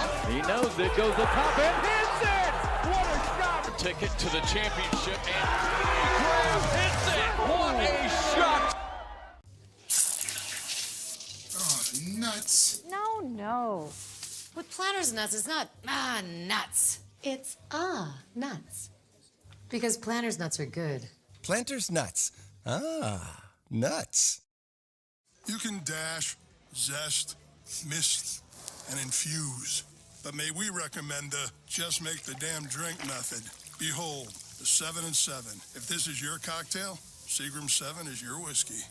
What? He knows it, goes up top and hits it! What a shot! Ticket to the championship and Graham hits it! What a shot! Oh, nuts. No. With Planters nuts, it's not nuts. It's nuts. Because Planters nuts are good. Planters nuts. Ah, nuts. You can dash, zest, mist, and infuse. But may we recommend the just make the damn drink method. Behold, the 7 and 7. If this is your cocktail, Seagram 7 is your whiskey.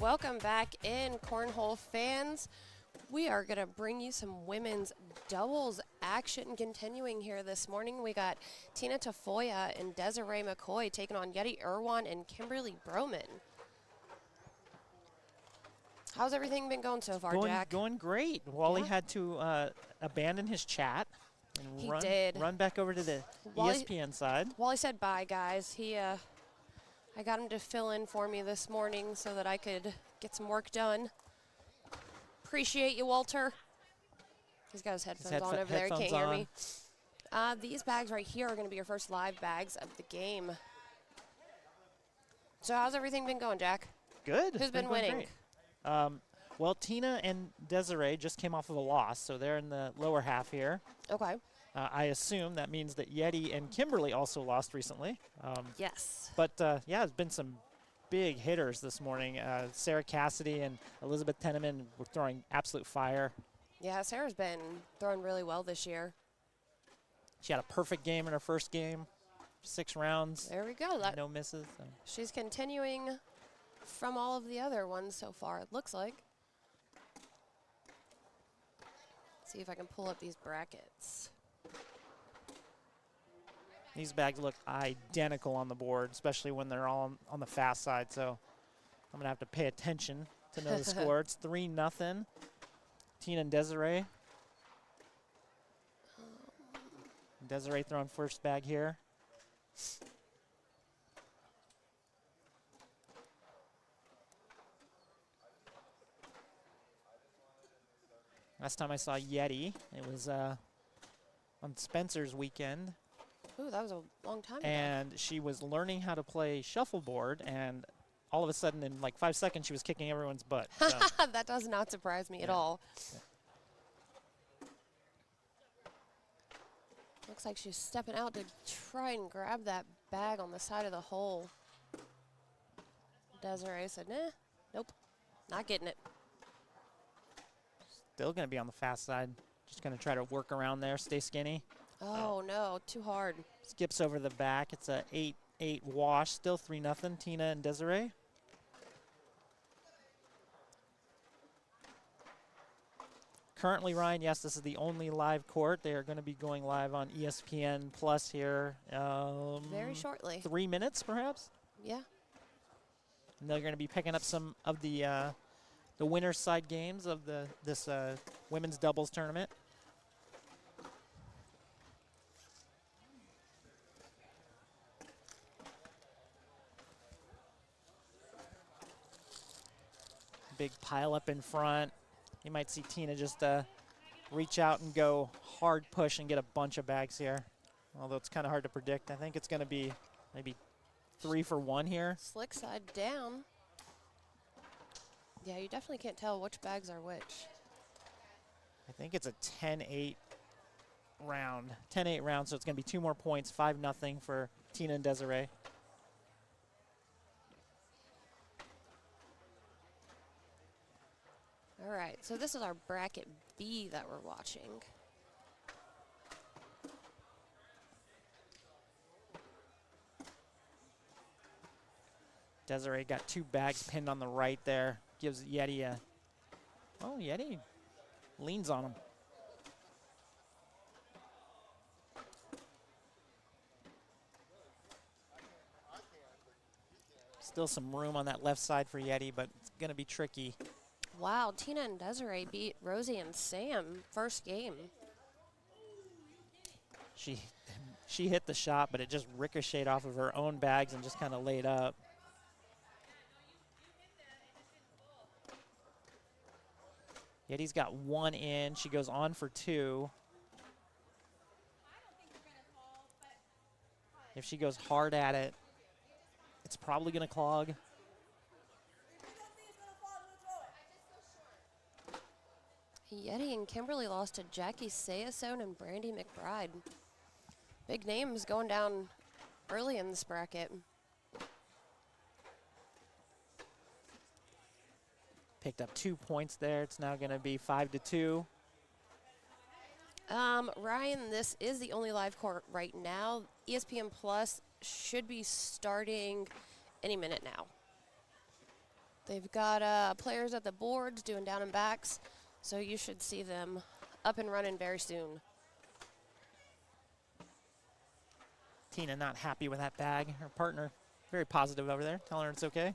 welcome back in, Cornhole fans. We are going to bring you some women's doubles action continuing here this morning. We got Tina Tafoya and Desiree McCoy taking on Yeti Irwan and Kimberly Broman. How's everything been going so far, Jack? Going great. Wally had to abandon his chat and He did. run back over to the ESPN side. Wally said bye, guys. I got him to fill in for me this morning so that I could get some work done. Appreciate you, Walter. He's got his headphones on over there. He can't hear me. These bags right here are going to be your first live bags of the game. So how's everything been going, Jack? Good. Who's been winning? Well, Tina and Desiree just came off of a loss, so they're in the lower half here. Okay. I assume that means that Yeti and Kimberly also lost recently. Yes. But, yeah, there's been some big hitters this morning. Sarah Cassidy and Elizabeth Tenneman were throwing absolute fire. Yeah, Sarah's been throwing really well this year. She had a perfect game in her first game, 6 rounds. There we go. No misses. So. She's continuing from all of the other ones so far, it looks like. See if I can pull up these brackets. These bags look identical on the board, especially when they're all on the fast side. So I'm going to have to pay attention to know the score. It's 3-0. Tina and Desiree. Desiree throwing first bag here. Last time I saw Yeti, it was on Spencer's weekend. Ooh, that was a long time ago. And she was learning how to play shuffleboard, and all of a sudden, in like 5 seconds, she was kicking everyone's butt. So. That does not surprise me at all. Yeah. Looks like she's stepping out to try and grab that bag on the side of the hole. Desiree said, nah, nope, not getting it. Still going to be on the fast side. Just going to try to work around there, stay skinny. Oh, no, too hard. Skips over the back. It's a 8-8 wash. Still 3-0, Tina and Desiree. Currently, Ryan, yes, this is the only live court. They are going to be going live on ESPN Plus here. Very shortly. 3 minutes, perhaps? Yeah. And they're going to be picking up some of the winner's side games of this women's doubles tournament. Big pile up in front. You might see Tina just reach out and go hard push and get a bunch of bags here. Although it's kind of hard to predict. I think it's going to be maybe 3 for 1 here. Slick side down. Yeah, you definitely can't tell which bags are which. I think it's a 10-8 round. 10-8 round, so it's going to be 2 more points. 5-0 for Tina and Desiree. All right, so this is our bracket B that we're watching. Desiree got 2 bags pinned on the right there. Gives Yeti a... Oh, Yeti leans on him. Still some room on that left side for Yeti, but it's going to be tricky. Wow, Tina and Desiree beat Rosie and Sam first game. She hit the shot, but it just ricocheted off of her own bags and just kind of laid up. Yeti's got 1 in. She goes on for 2. If she goes hard at it, it's probably going to clog. Yeti and Kimberly lost to Jackie Sayasone and Brandy McBride. Big names going down early in this bracket. Picked up 2 points there. It's now going to be 5-2. Ryan, this is the only live court right now. ESPN Plus should be starting any minute now. They've got players at the boards doing down and backs, so you should see them up and running very soon. Tina not happy with that bag. Her partner very positive over there, telling her it's okay.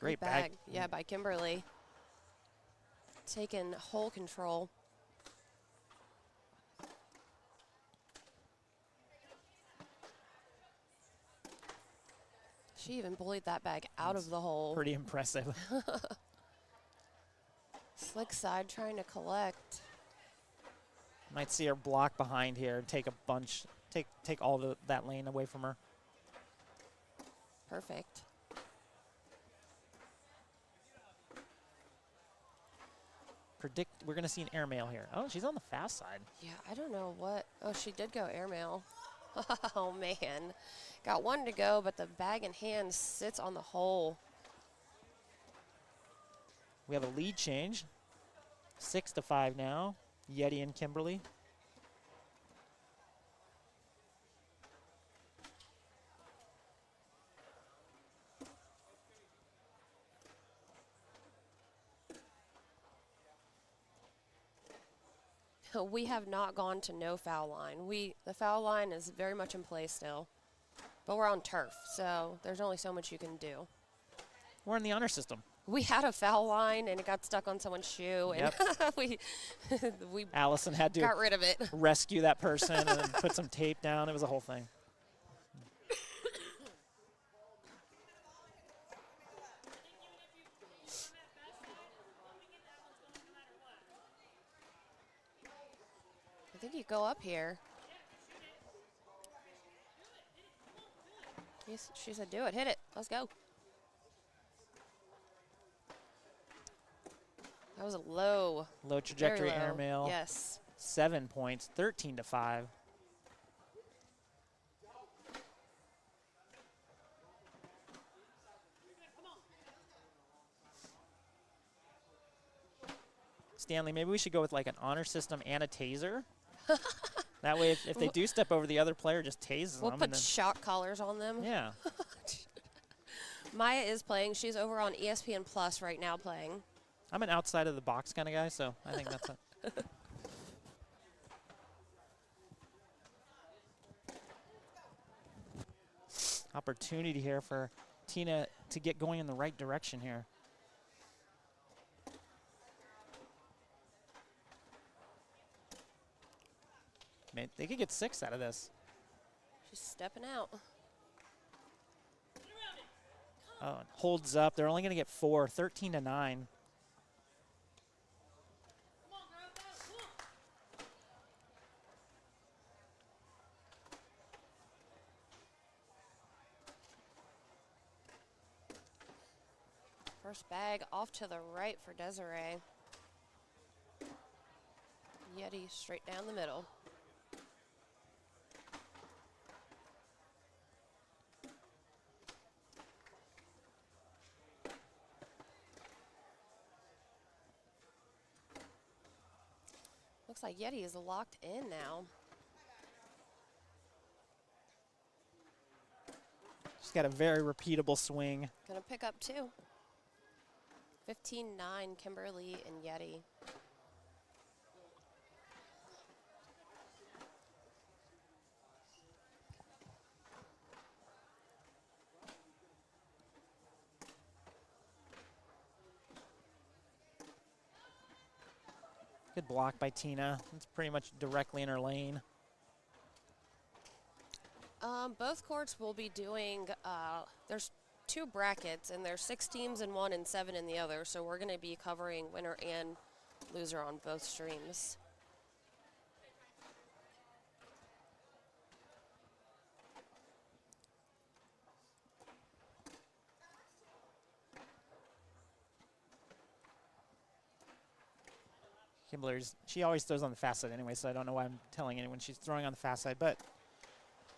Great Good bag. Yeah, by Kimberly. Taking whole control. She even bullied that bag out of the hole. Pretty impressive. Slick side trying to collect. Might see her block behind here, take a bunch, take all that lane away from her. Perfect. We're gonna see an airmail here. Oh, she's on the fast side. Yeah, I don't know what. Oh, she did go airmail. Oh man, got one to go, but the bag in hand sits on the hole. We have a lead change. 6-5 now. Yeti and Kimberly. We have not gone to no foul line. The foul line is very much in play still, but we're on turf, so there's only so much you can do. We're in the honor system. We had a foul line and it got stuck on someone's shoe, and we Allison had to got rid of it. rescue that person and then put some tape down. It was a whole thing. I think you go up here. She said, do it, hit it, let's go. That was a low Trajectory very low. airmail. Yes. 7 points, 13-5. Stanley, maybe we should go with like an honor system and a taser. That way, if they do step over the other player, just tases We'll them. put shock collars on them. Yeah. Maya is playing. She's over on ESPN Plus right now playing. I'm an outside of the box kind of guy, so I think that's it. Opportunity here for Tina to get going in the right direction here. Man, they could get 6 out of this. She's stepping out. Oh, and holds up. They're only going to get 4, 13-9. First bag off to the right for Desiree. Yeti straight down the middle. Looks like Yeti is locked in now. She's got a very repeatable swing. Gonna pick up 2. 15-9, Kimberly and Yeti. Good block by Tina. It's pretty much directly in her lane. Both courts will be doing, there's 2 brackets, and there's 6 teams in one and 7 in the other, so we're going to be covering winner and loser on both streams. Kimberly's, she always throws on the fast side anyway, so I don't know why I'm telling anyone she's throwing on the fast side, but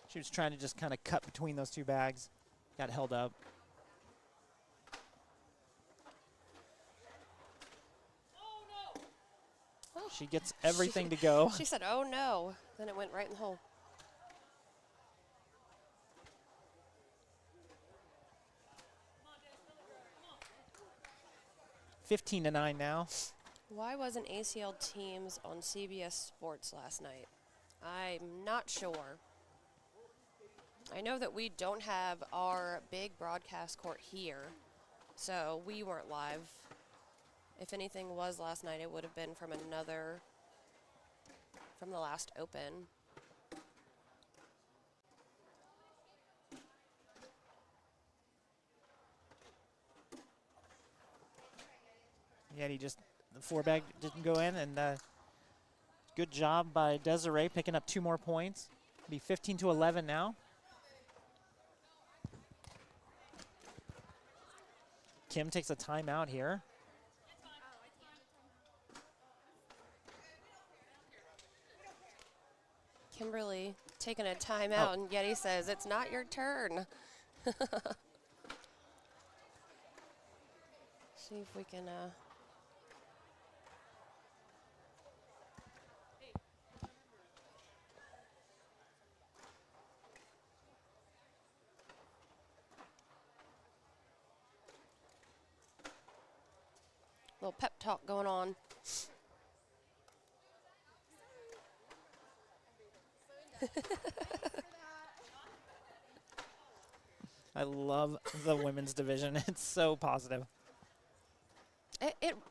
she was trying to just kind of cut between those 2 bags. Got held up. Oh, she gets everything to go. She said, oh no. Then it went right in the hole. 15-9 now. Why wasn't ACL teams on CBS Sports last night? I'm not sure. I know that we don't have our big broadcast court here, so we weren't live. If anything was last night, it would have been from the last Open. Yeah, the 4-bag didn't go in, and good job by Desiree picking up 2 more points. Be 15-11 now. Kim takes a timeout here. Kimberly taking a timeout, and Yeti says, it's not your turn. See if we can... little pep talk going on. I love the women's division. It's so positive.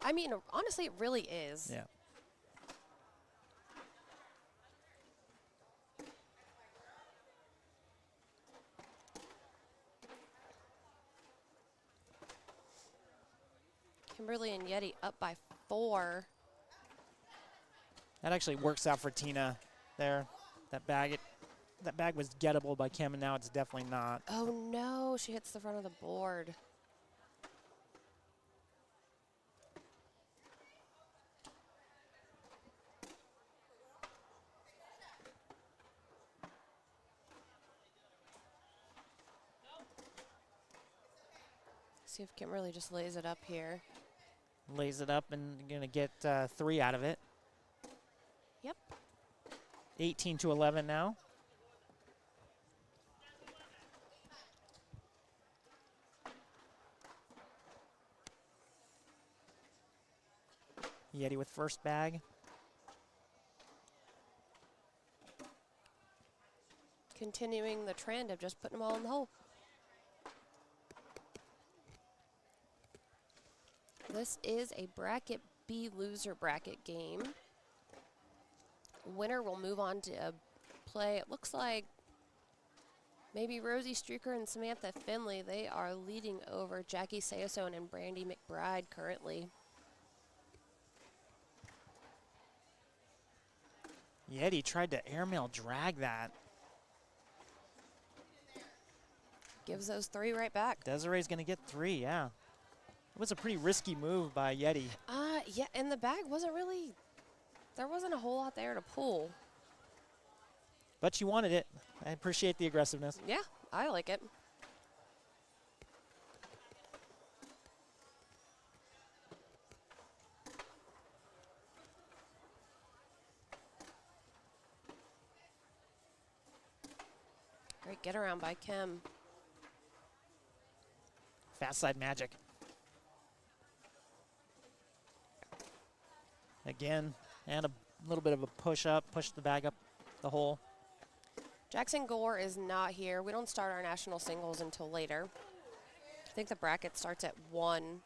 I mean, honestly, it really is. Yeah. Kimberly and Yeti up by 4. That actually works out for Tina there. That bag was gettable by Kim, and now it's definitely not. Oh no, she hits the front of the board. See if Kimberly just lays it up here. Lays it up and gonna get 3 out of it. Yep. 18-11 now. Yeti with first bag. Continuing the trend of just putting them all in the hole. This is a bracket B loser bracket game. Winner will move on to play. It looks like maybe Rosie Streaker and Samantha Finley. They are leading over Jackie Sayasone and Brandy McBride currently. Yeti tried to airmail drag that. Gives those 3 right back. Desiree's going to get 3, yeah. It was a pretty risky move by Yeti. Yeah, and the bag wasn't really, there wasn't a whole lot there to pull. But she wanted it. I appreciate the aggressiveness. Yeah, I like it. Great get around by Kim. Fast side magic. Again, and a little bit of a push up, push the bag up the hole. Jackson Gore is not here. We don't start our national singles until later. I think the bracket starts at 1.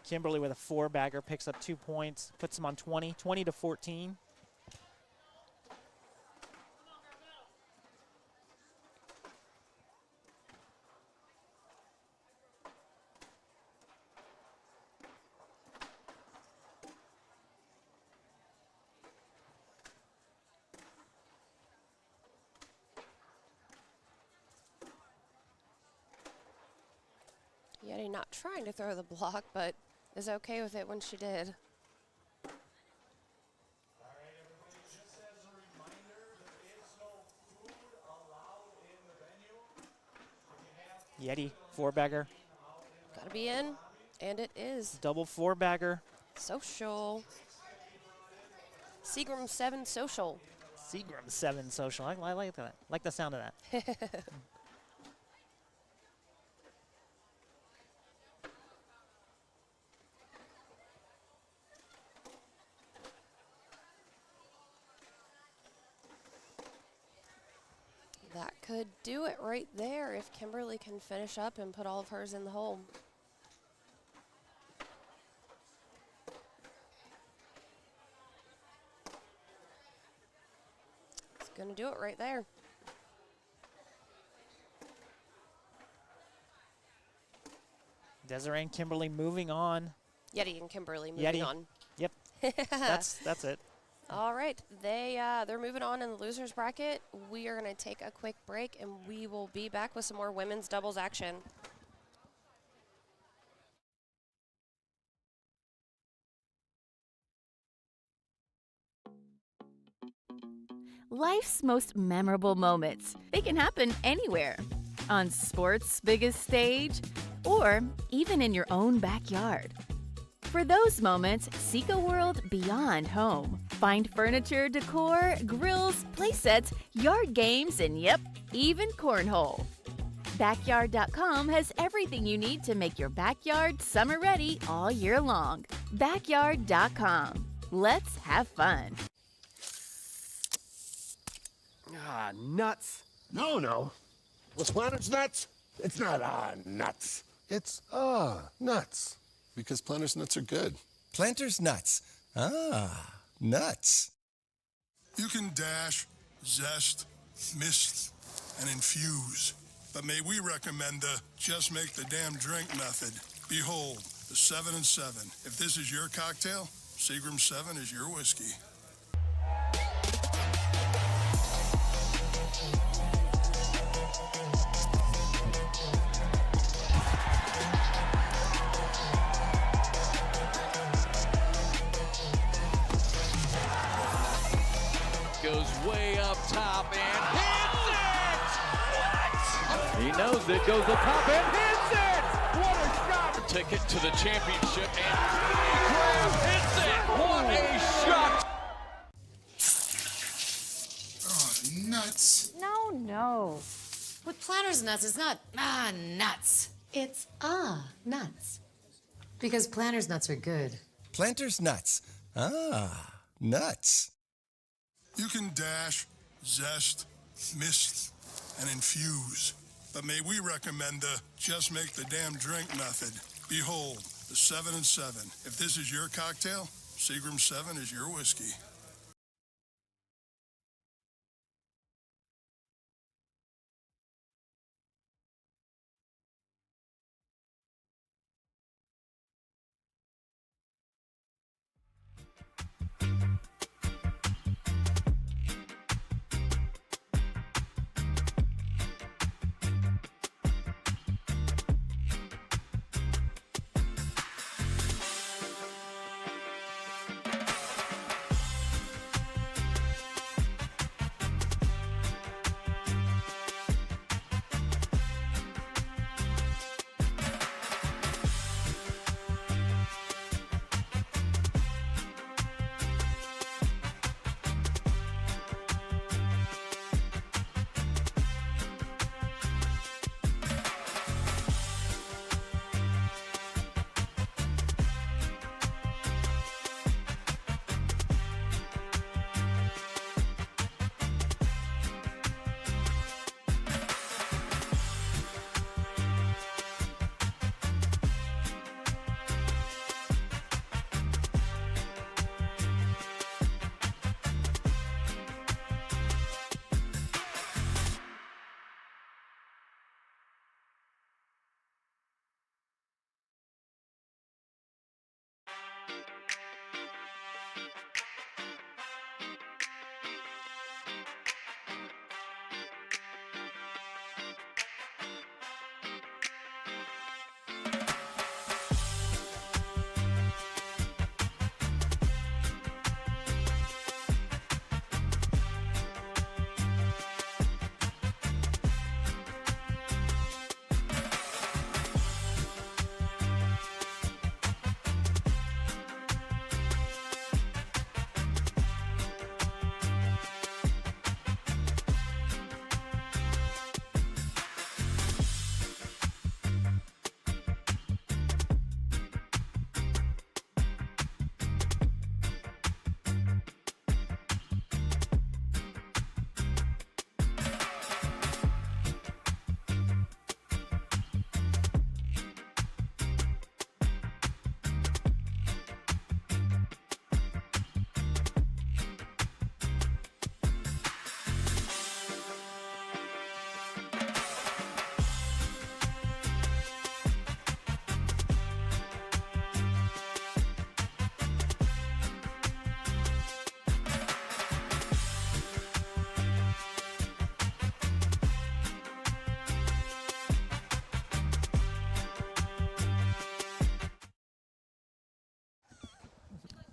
Kimberly with a 4-bagger picks up 2 points, puts them on 20-14. Yeti not trying to throw the block, but is okay with it when she did. Yeti, 4-bagger. Gotta be in, and it is. Double 4-bagger. Social. Seagram 7 social. Seagram 7 social. I like that. Like the sound of that. That could do it right there if Kimberly can finish up and put all of hers in the hole. It's going to do it right there. Desiree and Kimberly moving on. Yeti and Kimberly moving on. Yep. that's it. All right, they're moving on in the losers bracket. We are going to take a quick break, and we will be back with some more women's doubles action. Life's most memorable moments. They can happen anywhere. On sports' biggest stage, or even in your own backyard. For those moments, seek a world beyond home. Find furniture, decor, grills, playsets, yard games, and yep, even cornhole. Backyard.com has everything you need to make your backyard summer ready all year long. Backyard.com. Let's have fun. Ah, nuts. No. Was Planters nuts? It's not nuts. It's nuts. Because Planters nuts are good. Planters nuts. Nuts. You can dash, zest, mist, and infuse. But may we recommend the just make the damn drink method. Behold, the 7 and 7. If this is your cocktail, Seagram 7 is your whiskey. Goes way up top and hits it! What? He knows it, goes up top and hits it! What a shot! Ticket to the championship and Graham hits it! What a shot! Oh, nuts. No. With Planters nuts, it's not nuts. It's nuts. Because Planters nuts are good. Planters nuts. Nuts. You can dash, zest, mist, and infuse. But may we recommend the just make the damn drink method. Behold, the 7 and 7. If this is your cocktail, Seagram 7 is your whiskey.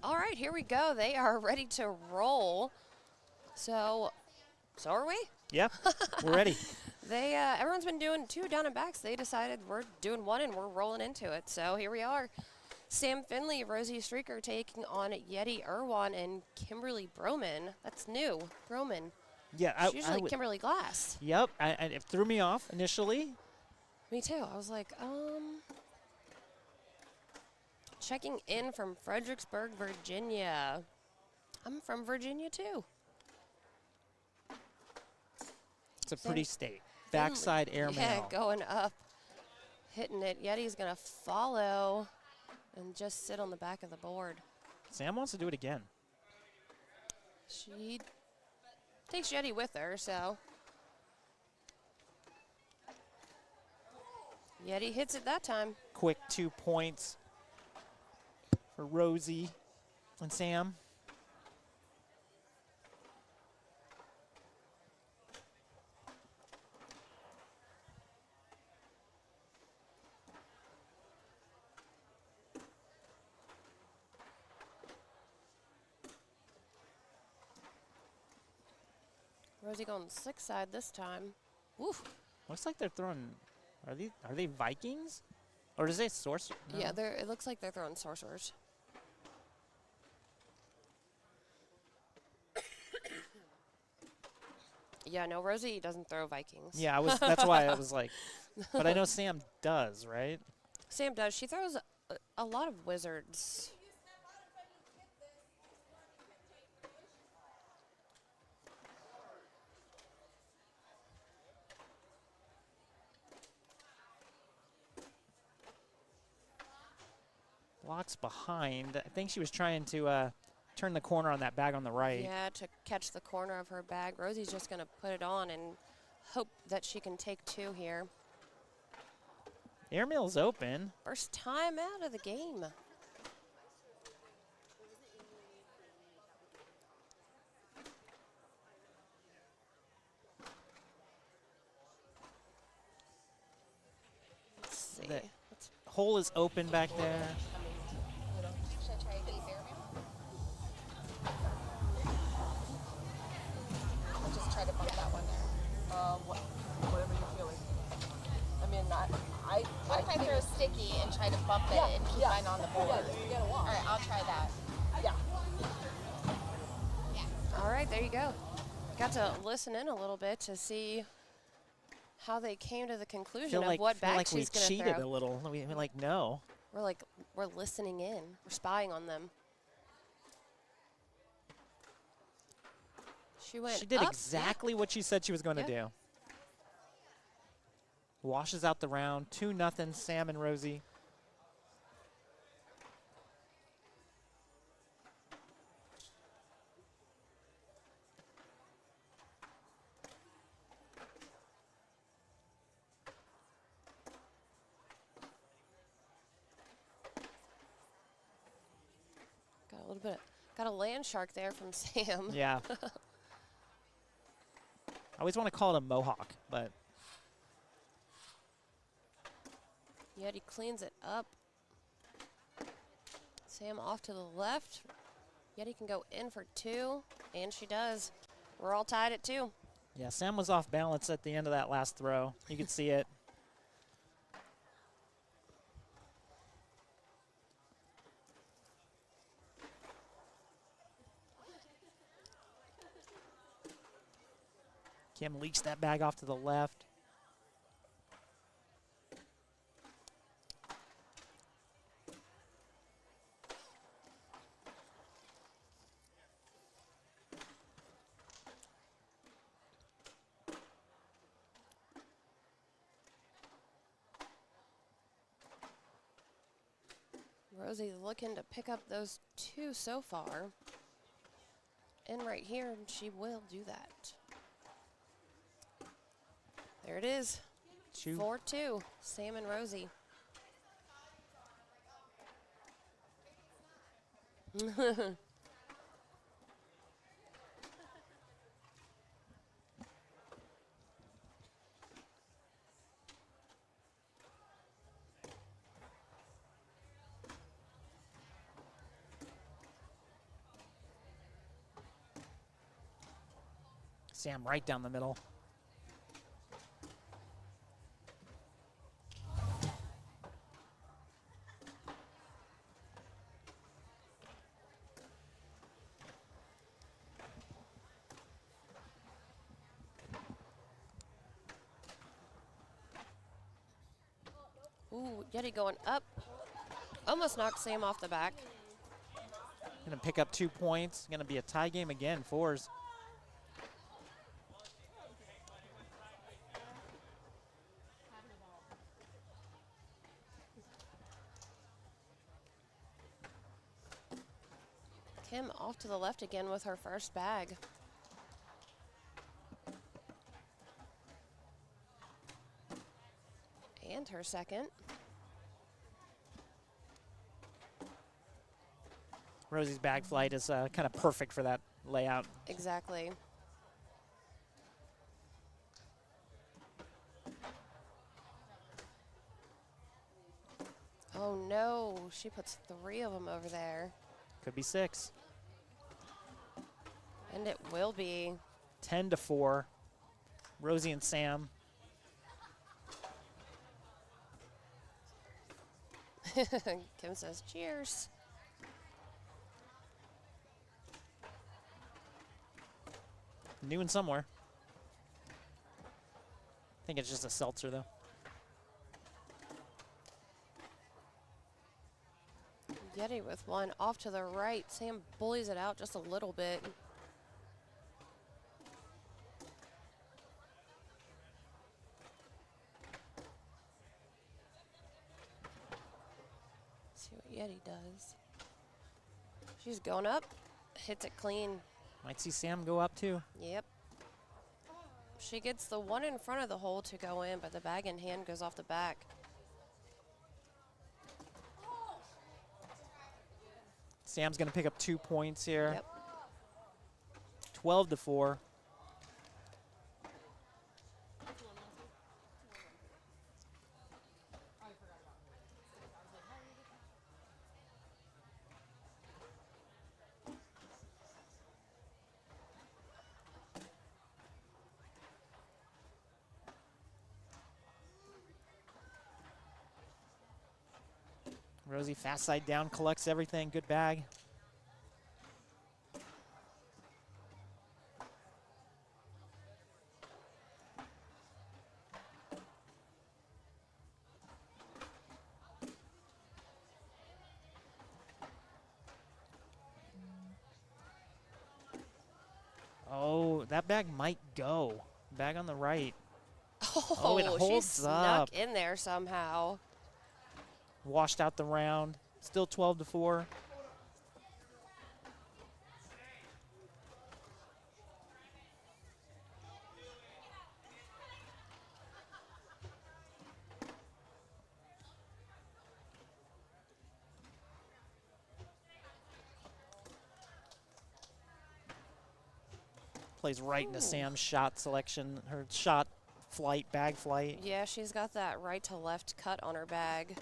All right, here we go. They are ready to roll. So are we? Yep, we're ready. Everyone's been doing 2 down and backs. They decided we're doing 1 and we're rolling into it. So here we are. Sam Finley, Rosie Streaker taking on Yeti Irwan and Kimberly Broman. That's new, Broman. Yeah, She's usually Kimberly Glass. Yep, it threw me off initially. Me too. I was like, checking in from Fredericksburg, Virginia. I'm from Virginia too. It's a pretty state. Backside airmail. Yeah, going up, hitting it. Yeti's gonna follow and just sit on the back of the board. Sam wants to do it again. She takes Yeti with her, so. Yeti hits it that time. Quick 2 points for Rosie and Sam. Rosie going slick side this time. Woo. Looks like they're throwing. Are they Vikings, or does it sorcerer? No. Yeah, it looks like they're throwing sorcerers. Yeah, no, Rosie doesn't throw Vikings. Yeah, that's why I was like, but I know Sam does, right? Sam does. She throws a lot of wizards. Blocks behind. I think she was trying to turn the corner on that bag on the right. Yeah, to catch the corner of her bag. Rosie's just going to put it on and hope that she can take 2 here. Airmail's open. First time out of the game. Let's see. The hole is open back there. Should I try to use airmail? I'll just try to bump that one there. Whatever you're feeling. I mean, What if I throw sticky and try to bump it and keep mine on the board? Yeah, you get a walk. All right, I'll try that. Yeah. All right, there you go. Got to listen in a little bit to see how they came to the conclusion of what bag she's going to throw. We cheated a little. We like, no. We're listening in. We're spying on them. She did up. exactly what she said she was going to do. Washes out the round. 2-0, Sam and Rosie. Got a land shark there from Sam. Yeah. I always want to call it a mohawk, but. Yeti cleans it up. Sam off to the left. Yeti can go in for 2, and she does. We're all tied at 2. Yeah, Sam was off balance at the end of that last throw. You could see it. Kim leaks that bag off to the left. Rosie's looking to pick up those 2 so far. And right here, and she will do that. There it is. 4-2, Sam and Rosie. Sam right down the middle. Ooh, Yeti going up. Almost knocked Sam off the back. Gonna pick up 2 points. Gonna be a tie game again, 4s. Kim off to the left again with her first bag. And her second. Rosie's bag flight is kind of perfect for that layout. Exactly. Oh no, she puts 3 of them over there. Could be 6. And it will be. 10-4. Rosie and Sam. Kim says cheers. New and somewhere. I think it's just a seltzer, though. Yeti with one off to the right. Sam bullies it out just a little bit. See what Yeti does. She's going up. Hits it clean. Might see Sam go up, too. Yep. She gets the one in front of the hole to go in, but the bag in hand goes off the back. Sam's going to pick up 2 points here. Yep. 12-4. Rosie fast side down, collects everything. Good bag. Oh, that bag might go. Bag on the right. Oh, it she holds snuck up. in there somehow. Washed out the round. Still 12-4. Plays right into Sam's shot selection, her shot flight, bag flight. Yeah, she's got that right to left cut on her bag.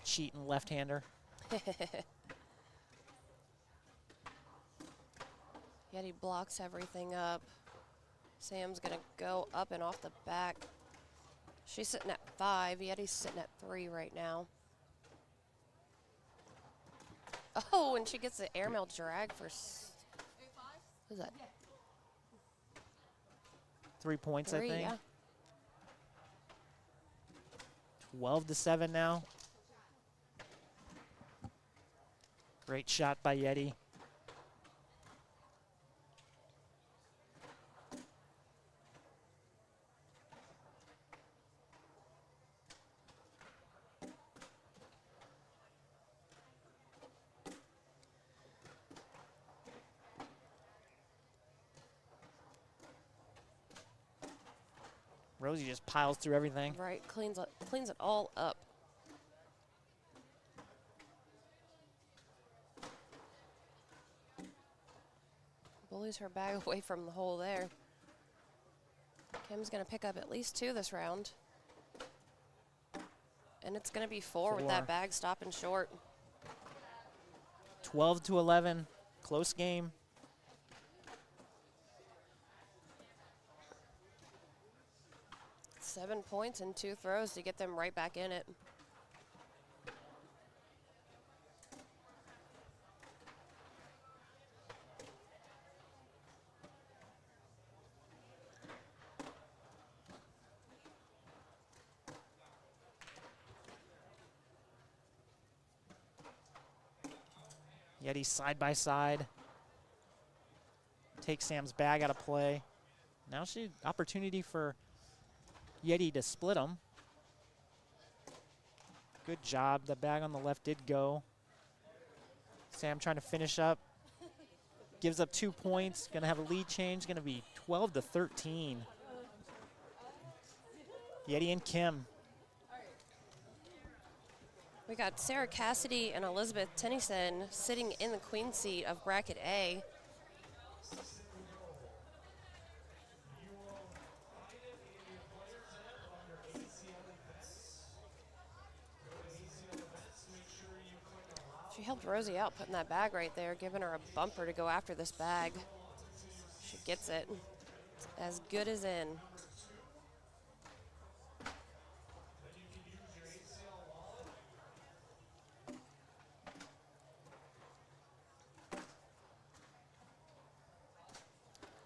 Cheating left-hander. Yeti blocks everything up. Sam's gonna go up and off the back. She's sitting at 5. Yeti's sitting at 3 right now. Oh, and she gets the airmail drag for. What is that? 3 points, 3, I think. yeah. 12-7 now. Great shot by Yeti. Rosie just piles through everything. Right, cleans it all up. Bullies her bag away from the hole there. Kim's gonna pick up at least 2 this round. And it's gonna be 4 with that bag stopping short. 12-11, close game. 7 points and 2 throws to get them right back in it. Yeti side by side. Take Sam's bag out of play. Now opportunity for Yeti to split them. Good job. The bag on the left did go. Sam trying to finish up. Gives up 2 points. Going to have a lead change. Going to be 12-13. Yeti and Kim. We got Sarah Cassidy and Elizabeth Tennyson sitting in the queen seat of bracket A. She helped Rosie out putting that bag right there, giving her a bumper to go after this bag. She gets it. It's as good as in.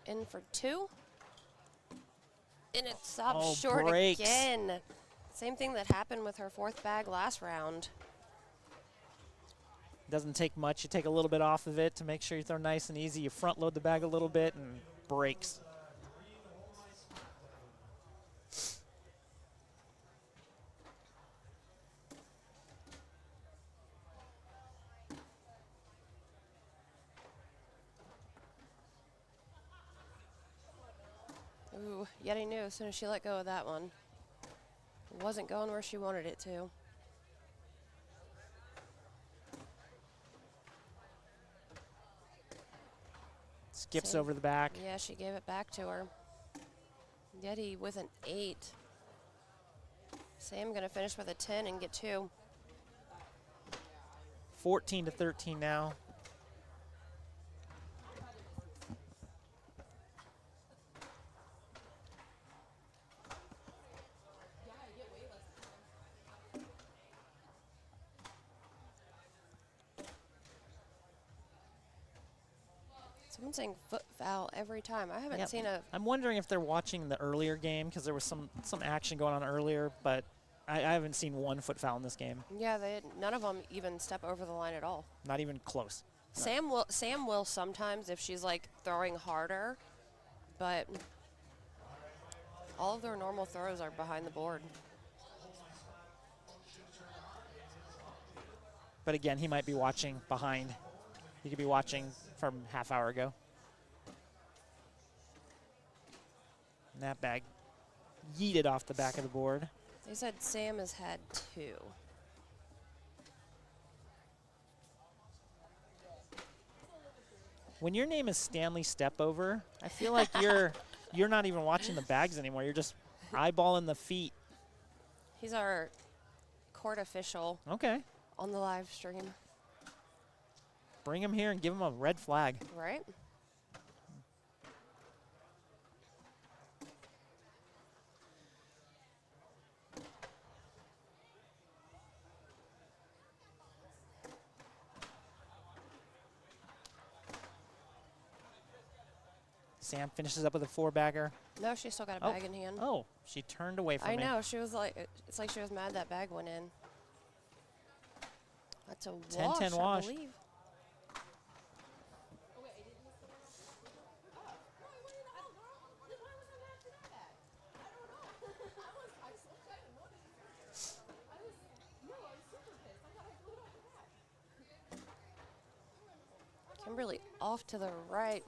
In for 2. And it stops short breaks. again. Same thing that happened with her 4th bag last round. Doesn't take much. You take a little bit off of it to make sure you throw nice and easy. You front load the bag a little bit and breaks. Ooh, Yeti knew as soon as she let go of that one. It wasn't going where she wanted it to. Skips over the back. Yeah, she gave it back to her. Yeti with an 8. Sam gonna finish with a 10 and get 2. 14-13 now. Someone's saying foot foul every time. I haven't Yep. seen a. I'm wondering if they're watching the earlier game because there was some action going on earlier, but I haven't seen one foot foul in this game. Yeah, none of them even step over the line at all. Not even close. Sam will sometimes if she's like throwing harder, but all of their normal throws are behind the board. But again, he might be watching behind. He could be watching from half hour ago. And that bag yeeted off the back of the board. They said Sam has had 2. When your name is Stanley Stepover, I feel like you're not even watching the bags anymore. You're just eyeballing the feet. He's our court official. Okay. On the live stream. Bring him here and give him a red flag. Right? Sam finishes up with a 4-bagger. No, she still got a bag in hand. Oh, she turned away from I me. know. She was like, it's like she was mad that bag went in. That's a 10-10 wash. I believe. Kimberly off to the right.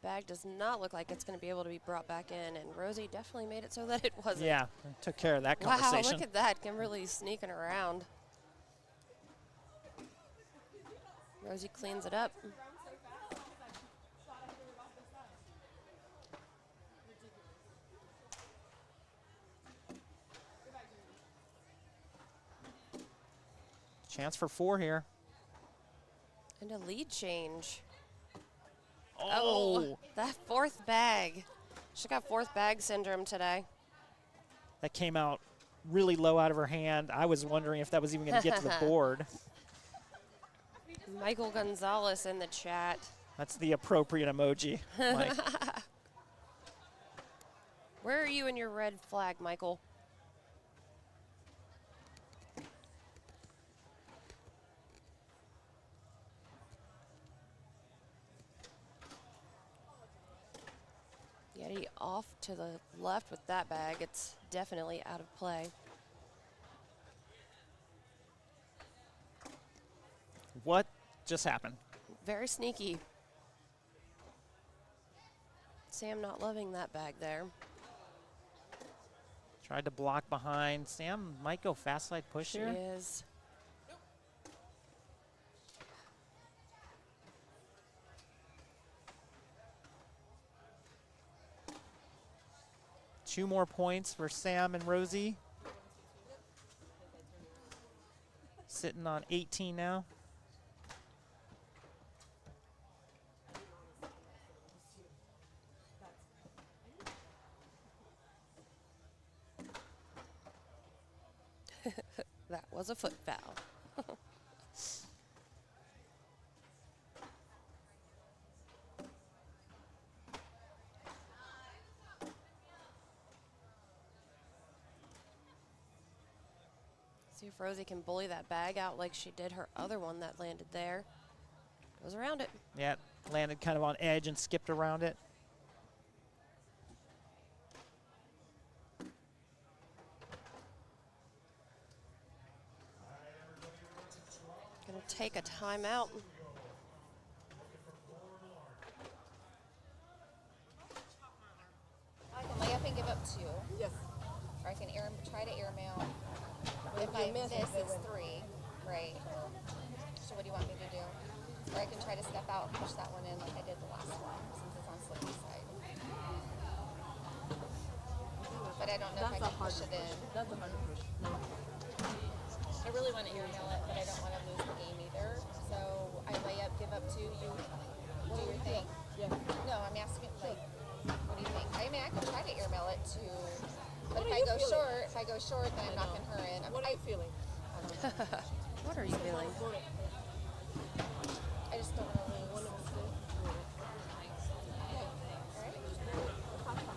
Bag does not look like it's going to be able to be brought back in, and Rosie definitely made it so that it wasn't. Yeah, took care of that Wow, conversation. look at that. Kimberly's sneaking around. Rosie cleans it up. Chance for 4 here. And a lead change. Oh, that 4th bag. She got 4th bag syndrome today. That came out really low out of her hand. I was wondering if that was even going to get to the board. Michael Gonzalez in the chat. That's the appropriate emoji, Mike. Where are you in your red flag, Michael? Yeti off to the left with that bag. It's definitely out of play. What just happened? Very sneaky. Sam not loving that bag there. Tried to block behind. Sam might go fast slide push She here. is. 2 more points for Sam and Rosie. Sitting on 18 now. That was a foot foul. See if Rosie can bully that bag out like she did her other one that landed there. Goes around it. Yeah, landed kind of on edge and skipped around it. Gonna take a timeout. I can lay up and give up 2. Yes. Or I can try to airmail. Well, If if you I miss, miss, they it's win. 3. Right. So what do you want me to do? Or I can try to step out and push that one in like I did the last one, since it's on slippery side. But I don't know if I can push it in. That's a hard push. No. I really want to airmail it, but I don't want to lose the game either. So I lay up, give up 2. You do your thing. Yeah. No, I'm asking, like, what do you think? I mean, I could try to airmail it to, but What if are I you go feeling? short, then I'm knocking her in. What are you feeling? What are you feeling? I just don't want to lose.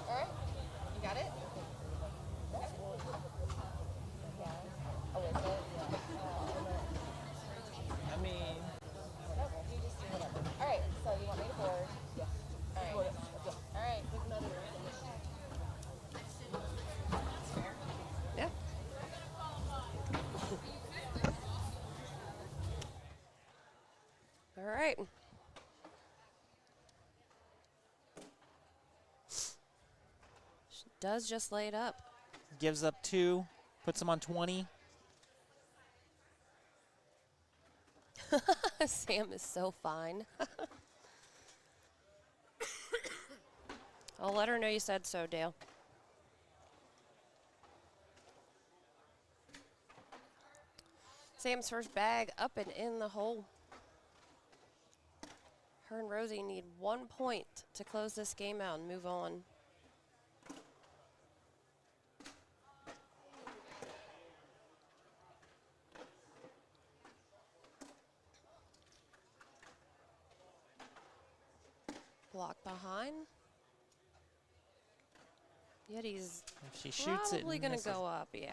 All right. You got it? Yeah. Oh, is it? I mean, Whatever. You just do whatever. All right. So you want me to board? yeah. All right. All right. Yeah. All right. She does just lay it up. Gives up 2, puts him on 20. Sam is so fine. I'll let her know you said so, Dale. Sam's first bag up and in the hole. Her and Rosie need 1 point to close this game out and move on. Block behind. Yeti's If she shoots it, probably and gonna misses, go up, yeah.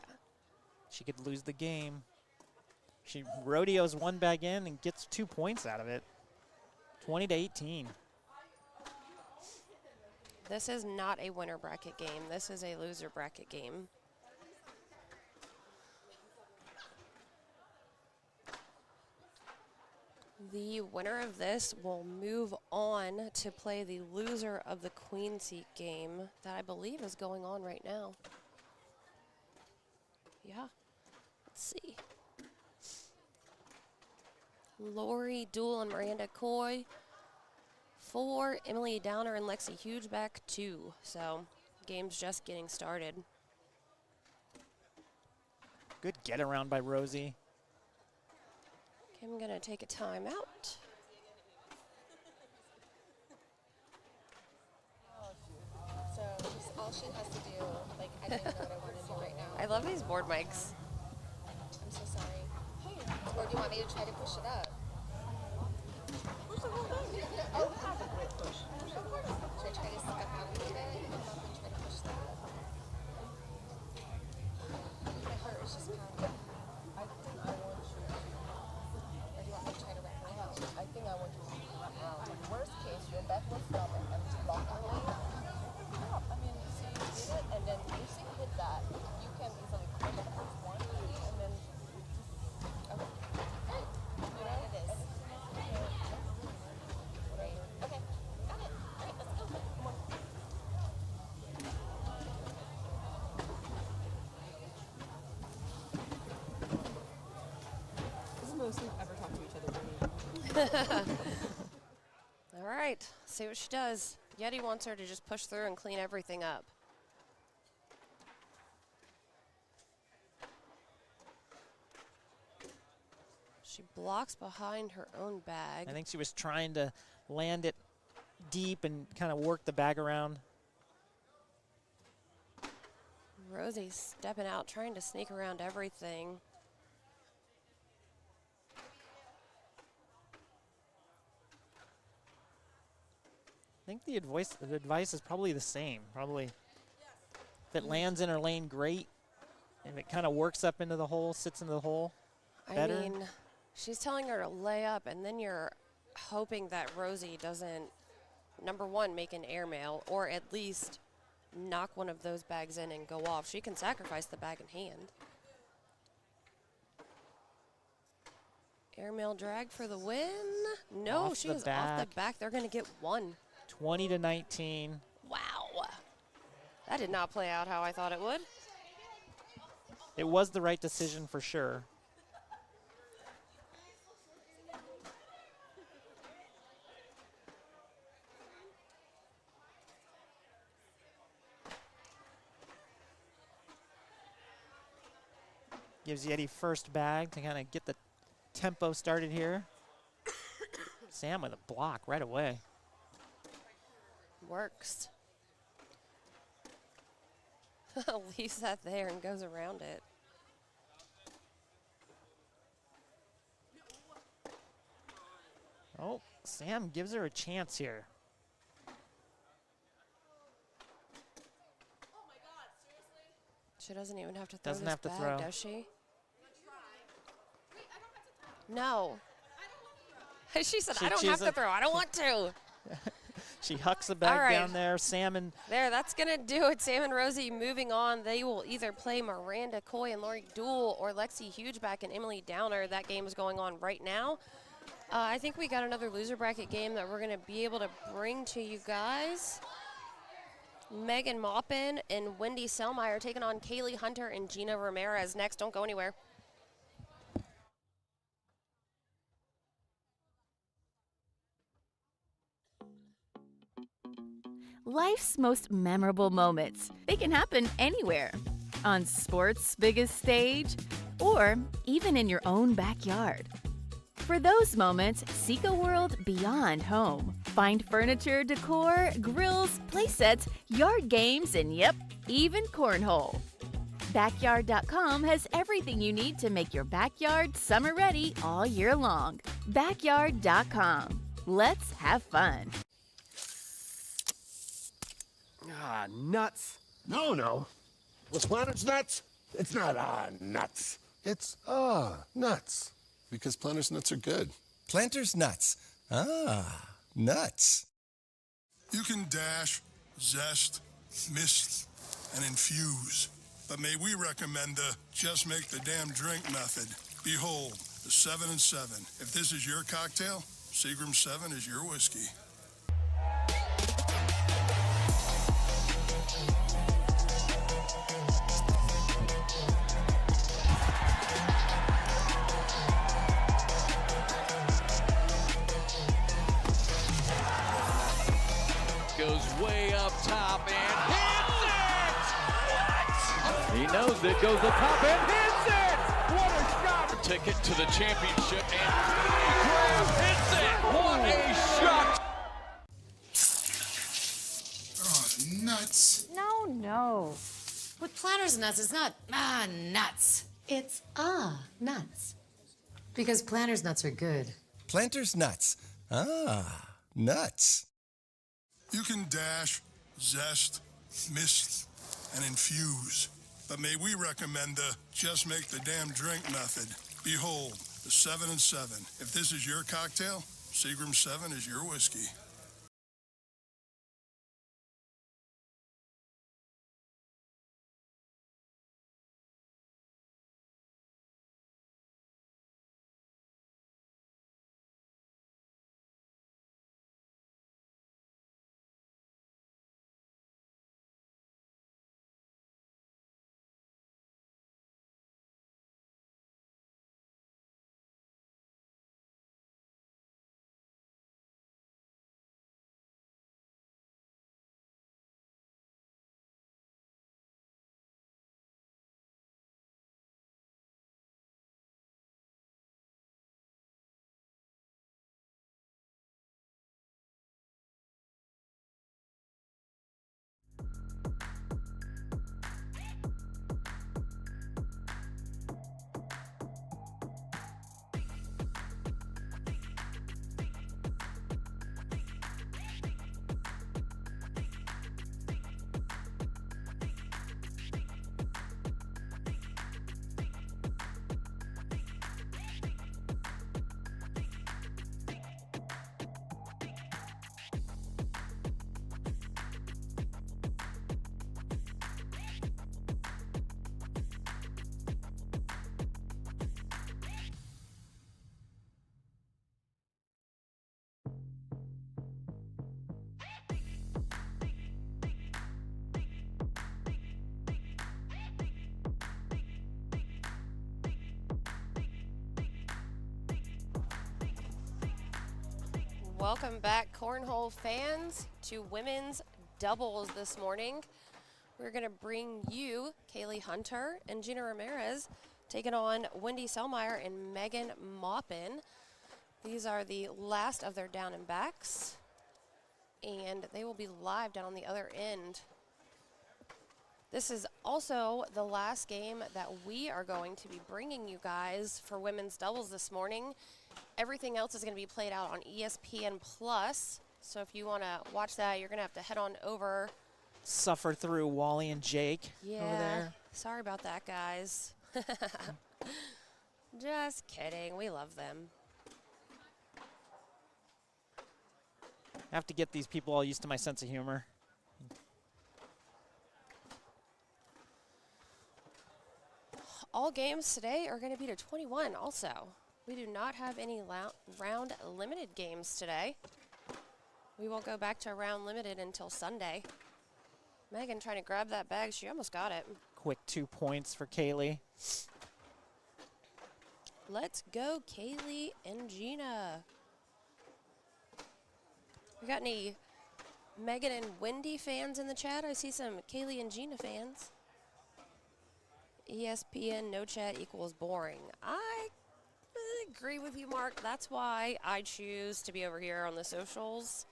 she could lose the game. She rodeos 1 bag in and gets 2 points out of it. 20-18. This is not a winner bracket game. This is a loser bracket game. The winner of this will move on to play the loser of the Queen Seat game that I believe is going on right now. Yeah, let's see. Lori Duel and Miranda Coy. 4, Emily Downer and Lexi Hugeback 2. So, game's just getting started. Good get around by Rosie. Okay, I'm gonna take a timeout. So just all she has to do, like I didn't know what I wanted to do love these board mics. I'm so sorry. Or do you want me to try to push it up? Push the whole thing. Oh, have a great push. Should I try to step out a little bit? Come up and try to push that up? My heart is just pounding. I think I want you to. Or do you want me to try to wrap my head? I think I want you to go around. Worst case, your back will stop it and just lock your leg. Stop. I mean, see, you did it, and then you see hit that. You can easily click the first one, and then Okay. Great. You know what it is. Great. Okay. Got it. All right, let's go. Come on. This is the most we've ever talked to each other, Brittany. All right, see what she does. Yeti wants her to just push through and clean everything up. She blocks behind her own bag. I think she was trying to land it deep and kind of work the bag around. Rosie's stepping out, trying to sneak around everything. I think the advice is probably the same. Probably if it lands in her lane, great. If it kind of works up into the hole, sits into the hole, better. I mean, she's telling her to lay up, and then you're hoping that Rosie doesn't, number one, make an airmail, or at least knock one of those bags in and go off. She can sacrifice the bag in hand. Airmail drag for the win. No, Off she the is off the back. back. They're going to get one. 20-19. Wow. That did not play out how I thought it would. It was the right decision for sure. Gives Yeti first bag to kind of get the tempo started here. Sam with a block right away. Works. Leaves that there and goes around it. Oh, Sam gives her a chance here. She doesn't even have to throw Doesn't this have to bag, throw. does she? No. She said, She I don't have to chooses- throw. I don't want to. She hucks the bag right. down there. Sam and There, that's going to do it. Sam and Rosie moving on. They will either play Miranda Coy and Lori Duell or Lexi Hugeback and Emily Downer. That game is going on right now. I think we got another loser bracket game that we're going to be able to bring to you guys. Megan Maupin and Wendy Selmeyer taking on Kaylee Hunter and Gina Ramirez. Next, don't go anywhere. Life's most memorable moments. They can happen anywhere. On sports' biggest stage, or even in your own backyard. For those moments, seek a world beyond home. Find furniture, decor, grills, playsets, yard games, and yep, even cornhole. Backyard.com has everything you need to make your backyard summer ready all year long. Backyard.com. Let's have fun. Ah, nuts. No. Was Planner's nuts? It's not nuts. It's nuts. Because Planter's nuts are good. Planter's nuts. Ah, nuts. You can dash, zest, mist, and infuse. But may we recommend the just make the damn drink method. Behold, the 7 and 7. If this is your cocktail, Seagram 7 is your whiskey. Goes way up top and hits it! What? He knows it, goes up top and hits it! What a shot! Ticket to the championship and Graham hits it! What a shot! Oh, nuts. No. With Planters nuts, it's not nuts. It's nuts. Because Planters nuts are good. Planters nuts. Ah, nuts. You can dash, zest, mist, and infuse. But may we recommend the just make the damn drink method. Behold, the 7 and 7. If this is your cocktail, Seagram 7 is your whiskey. Welcome back, Cornhole fans, to women's doubles this morning. We're going to bring you Kaylee Hunter and Gina Ramirez taking on Wendy Selmeyer and Megan Maupin. These are the last of their down and backs, and they will be live down on the other end. This is also the last game that we are going to be bringing you guys for women's doubles this morning. Everything else is going to be played out on ESPN Plus. So if you want to watch that, you're going to have to head on over. Suffer through Wally and Jake over there. Sorry about that, guys. Just kidding. We love them. I have to get these people all used to my sense of humor. All games today are going to be to 21 also. We do not have any round limited games today. We won't go back to round limited until Sunday. Megan trying to grab that bag. She almost got it. Quick 2 points for Kaylee. Let's go, Kaylee and Gina. We got any Megan and Wendy fans in the chat? I see some Kaylee and Gina fans. ESPN no chat equals boring. I agree with you, Mark. That's why I choose to be over here on the socials,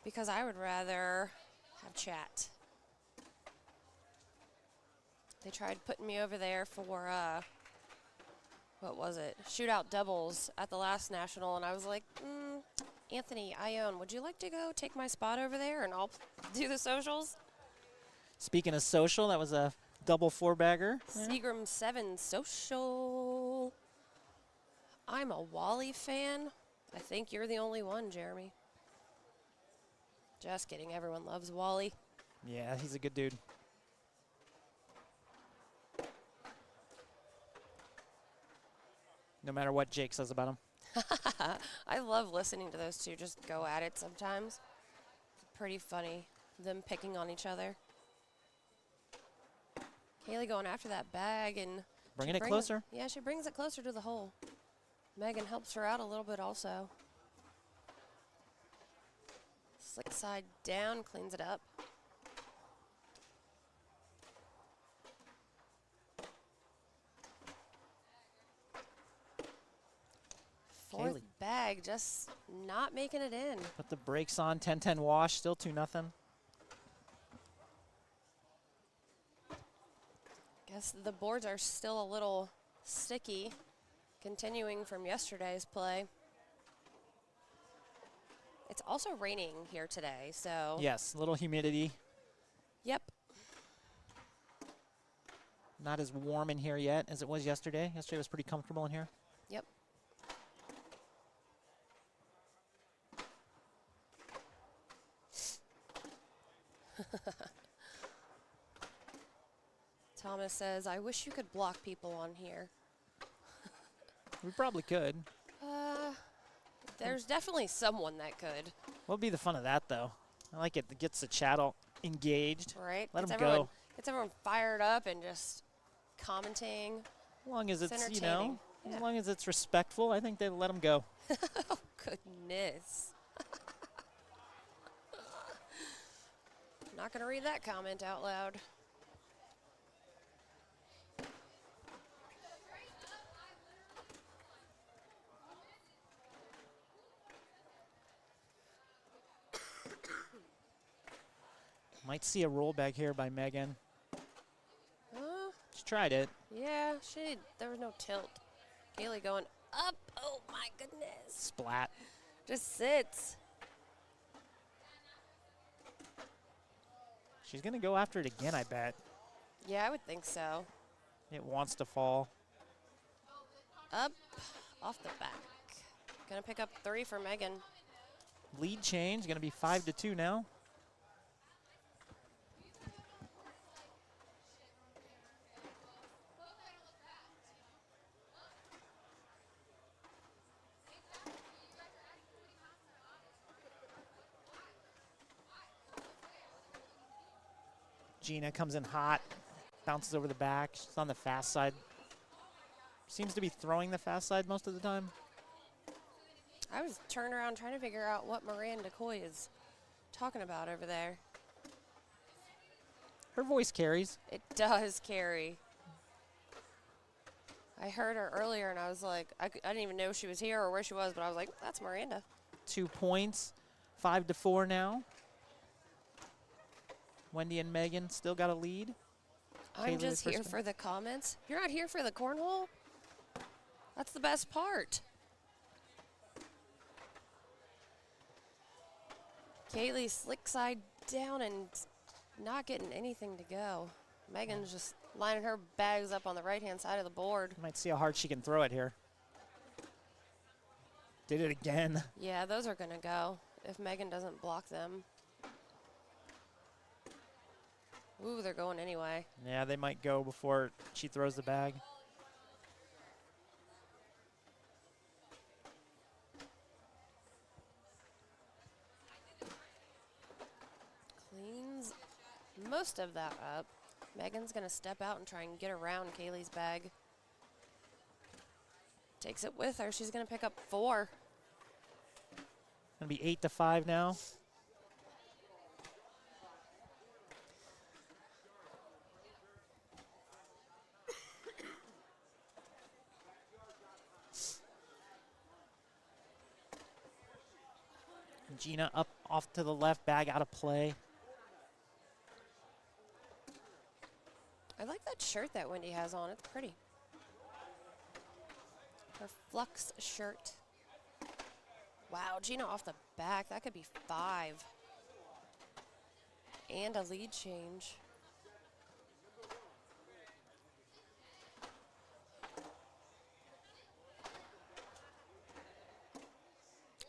because I would rather have chat. They tried putting me over there for, what was it? Shootout doubles at the last national, and I was like, Anthony, Ione, would you like to go take my spot over there and I'll do the socials? Speaking of social, that was a double 4-bagger. Seagram 7 social. I'm a Wally fan. I think you're the only one, Jeremy. Just kidding. Everyone loves Wally. Yeah, he's a good dude. No matter what Jake says about him. I love listening to those two just go at it sometimes. It's pretty funny, them picking on each other. Kaylee going after that bag and bringing it closer. Yeah, she brings it closer to the hole. Megan helps her out a little bit also. Slick side down, cleans it up. Fourth bag, just not making it in. Put the brakes on, 10-10 wash, still 2-0. Guess the boards are still a little sticky, continuing from yesterday's play. It's also raining here today, so. Yes, a little humidity. Yep. Not as warm in here yet as it was yesterday. Yesterday was pretty comfortable in here. Yep. Thomas says, I wish you could block people on here. We probably could. There's definitely someone that could. What would be the fun of that, though? I like it. It gets the chat all engaged. Right? Let them everyone, go. Gets everyone fired up and just commenting. As long as it's, you know, entertaining. as long as it's respectful, I think they let them go. Oh, goodness. Not going to read that comment out loud. Might see a roll back here by Megan. She tried it. Yeah, there was no tilt. Kaylee going up. Oh, my goodness. Splat. Just sits. She's going to go after it again, I bet. Yeah, I would think so. It wants to fall. Up, off the back. Gonna pick up 3 for Megan. Lead change, going to be 5-2 now. Gina comes in hot, bounces over the back. She's on the fast side. Seems to be throwing the fast side most of the time. I was turning around trying to figure out what Miranda Coy is talking about over there. Her voice carries. It does carry. I heard her earlier and I was like, I didn't even know she was here or where she was, but I was like, that's Miranda. 2 points, 5-4 now. Wendy and Megan still got a lead. I'm Kaylee just with here first for the comments. You're not here for the cornhole? That's the best part. Kaylee slick side down and not getting anything to go. Megan's just lining her bags up on the right-hand side of the board. Might see how hard she can throw it here. Did it again. Yeah, those are going to go if Megan doesn't block them. Ooh, they're going anyway. Yeah, they might go before she throws the bag. Cleans most of that up. Megan's going to step out and try and get around Kaylee's bag. Takes it with her. She's going to pick up 4. Gonna be 8-5 now. Gina up off to the left, bag out of play. I like that shirt that Wendy has on. It's pretty. Her flux shirt. Wow, Gina off the back. That could be 5. And a lead change.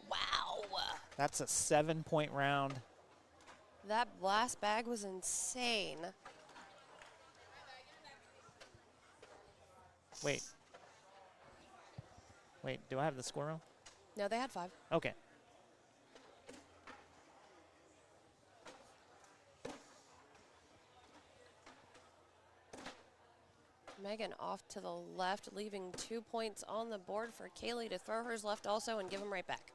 Wow. That's a 7-point round. That last bag was insane. Wait, do I have the score wrong? No, they had 5. Okay. Megan off to the left, leaving 2 points on the board for Kaylee to throw hers left also and give them right back.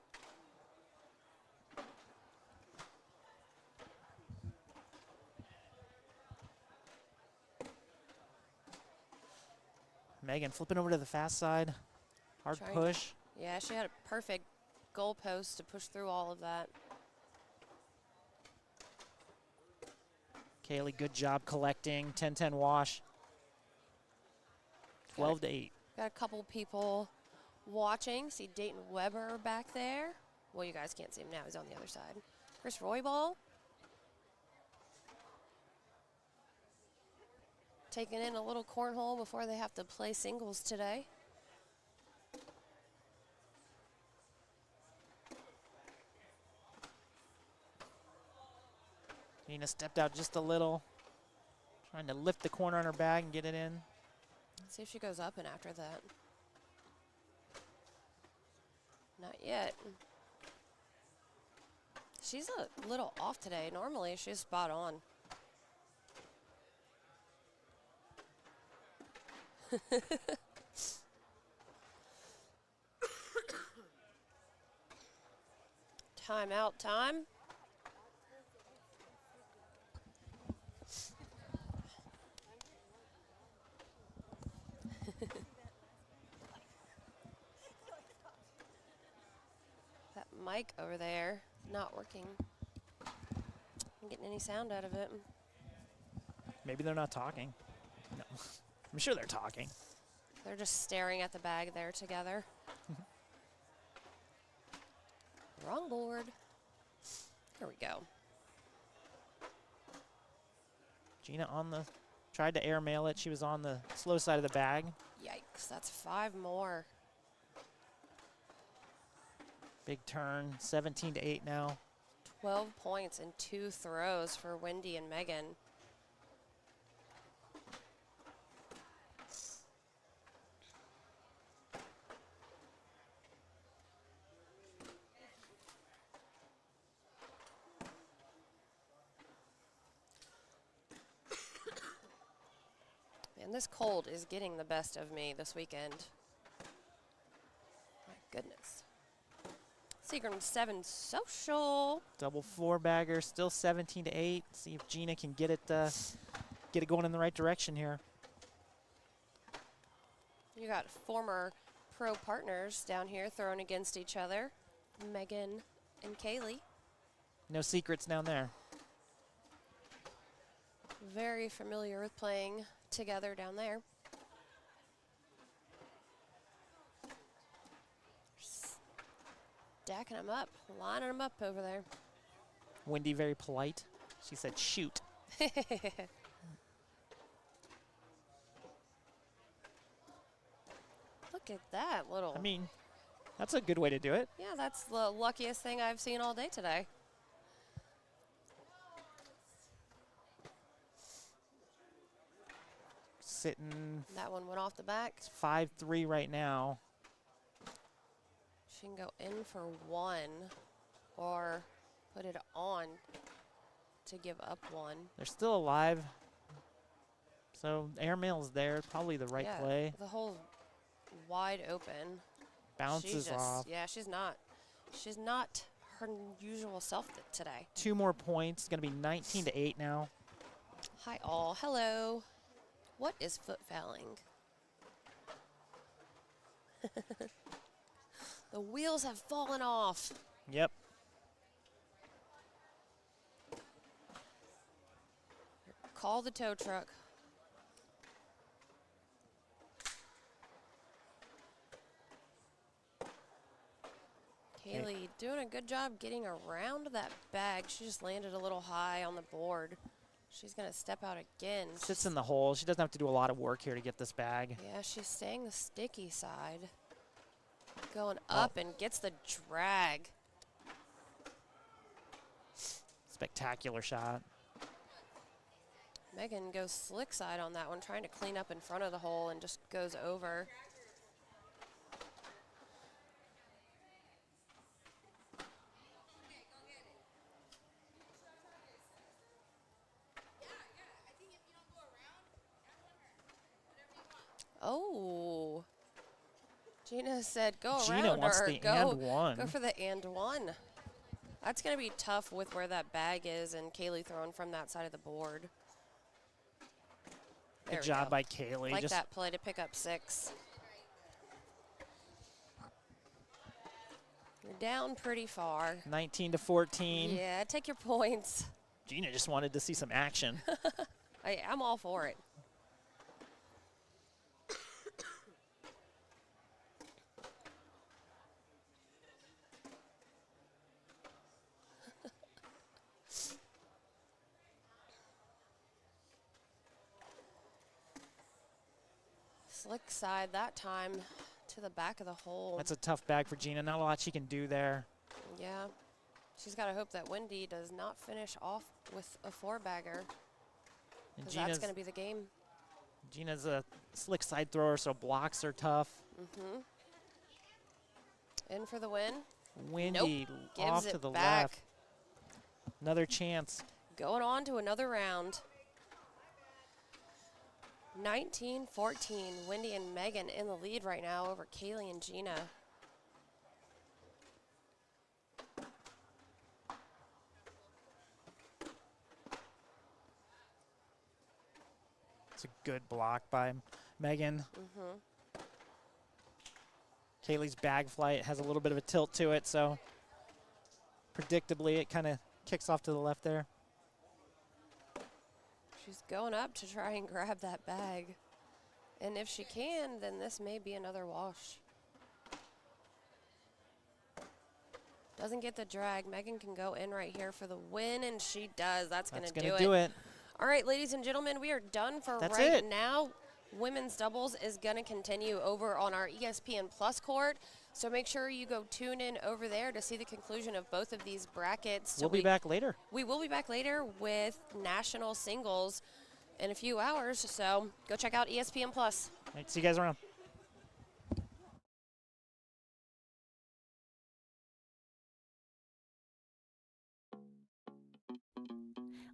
Megan flipping over to the fast side. Hard Trying- push. Yeah, she had a perfect goal post to push through all of that. Kaylee, good job collecting. 10-10 wash. 12 to 8. Got a couple people watching. See Dayton Weber back there. Well, you guys can't see him now. He's on the other side. Chris Roybal. Taking in a little cornhole before they have to play singles today. Nina stepped out just a little, trying to lift the corner on her bag and get it in. Let's see if she goes up and after that. Not yet. She's a little off today. Normally she's spot on. Timeout time. That mic over there not working. I'm getting any sound out of it. Maybe they're not talking. No, I'm sure they're talking. They're just staring at the bag there together. Wrong board. Here we go. Gina on the, tried to airmail it. She was on the slow side of the bag. Yikes, that's 5 more. Big turn, 17 to 8 now. 12 points and 2 throws for Wendy and Megan. And this cold is getting the best of me this weekend. My goodness. Seagram 7 social. Double 4-bagger, still 17 to 8. See if Gina can get it going in the right direction here. You got former pro partners down here throwing against each other. Megan and Kaylee. No secrets down there. Very familiar with playing together down there. Stacking them up, lining them up over there. Wendy very polite. She said shoot. Look at that little. I mean, that's a good way to do it. Yeah, that's the luckiest thing I've seen all day today. Sitting. That one went off the back. It's 5-3 right now. She can go in for 1 or put it on to give up 1. They're still alive. So airmail's there, probably the right play. The hole wide open. Bounces off. Yeah, she's not her usual self today. 2 more points. Going to be 19 to 8 now. Hi all. Hello. What is foot fouling? The wheels have fallen off. Yep. Call the tow truck. Kaylee doing a good job getting around that bag. She just landed a little high on the board. She's going to step out again. Sits in the hole. She doesn't have to do a lot of work here to get this bag. Yeah, she's staying the sticky side. Going up and gets the drag. Spectacular shot. Megan goes slick side on that one, trying to clean up in front of the hole and just goes over. Oh. Gina said go Gina around wants or the go, and one. go for the and one. That's going to be tough with where that bag is and Kaylee throwing from that side of the board. Good job by Kaylee. Like just that play to pick up 6. You're down pretty far. 19 to 14. Yeah, take your points. Gina just wanted to see some action. I'm all for it. Slick side that time to the back of the hole. That's a tough bag for Gina. Not a lot she can do there. Yeah. She's got to hope that Wendy does not finish off with a 4-bagger. Because that's going to be the game. Gina's a slick side thrower, so blocks are tough. Mm-hmm. In for the win. Wendy Nope. off Gives to it the back. left. Another chance. Going on to another round. 19-14. Wendy and Megan in the lead right now over Kaylee and Gina. It's a good block by Megan. Mm-hmm. Kaylee's bag flight has a little bit of a tilt to it, so predictably it kind of kicks off to the left there. She's going up to try and grab that bag. And if she can, then this may be another wash. Doesn't get the drag. Megan can go in right here for the win, and she does. That's going to do it. All right, ladies and gentlemen, we are done for right now. Women's doubles is going to continue over on our ESPN Plus court. So make sure you go tune in over there to see the conclusion of both of these brackets. So We'll be back later. We will be back later with national singles in a few hours. So go check out ESPN Plus. All right, see you guys around.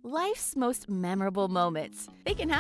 Life's most memorable moments. They can happen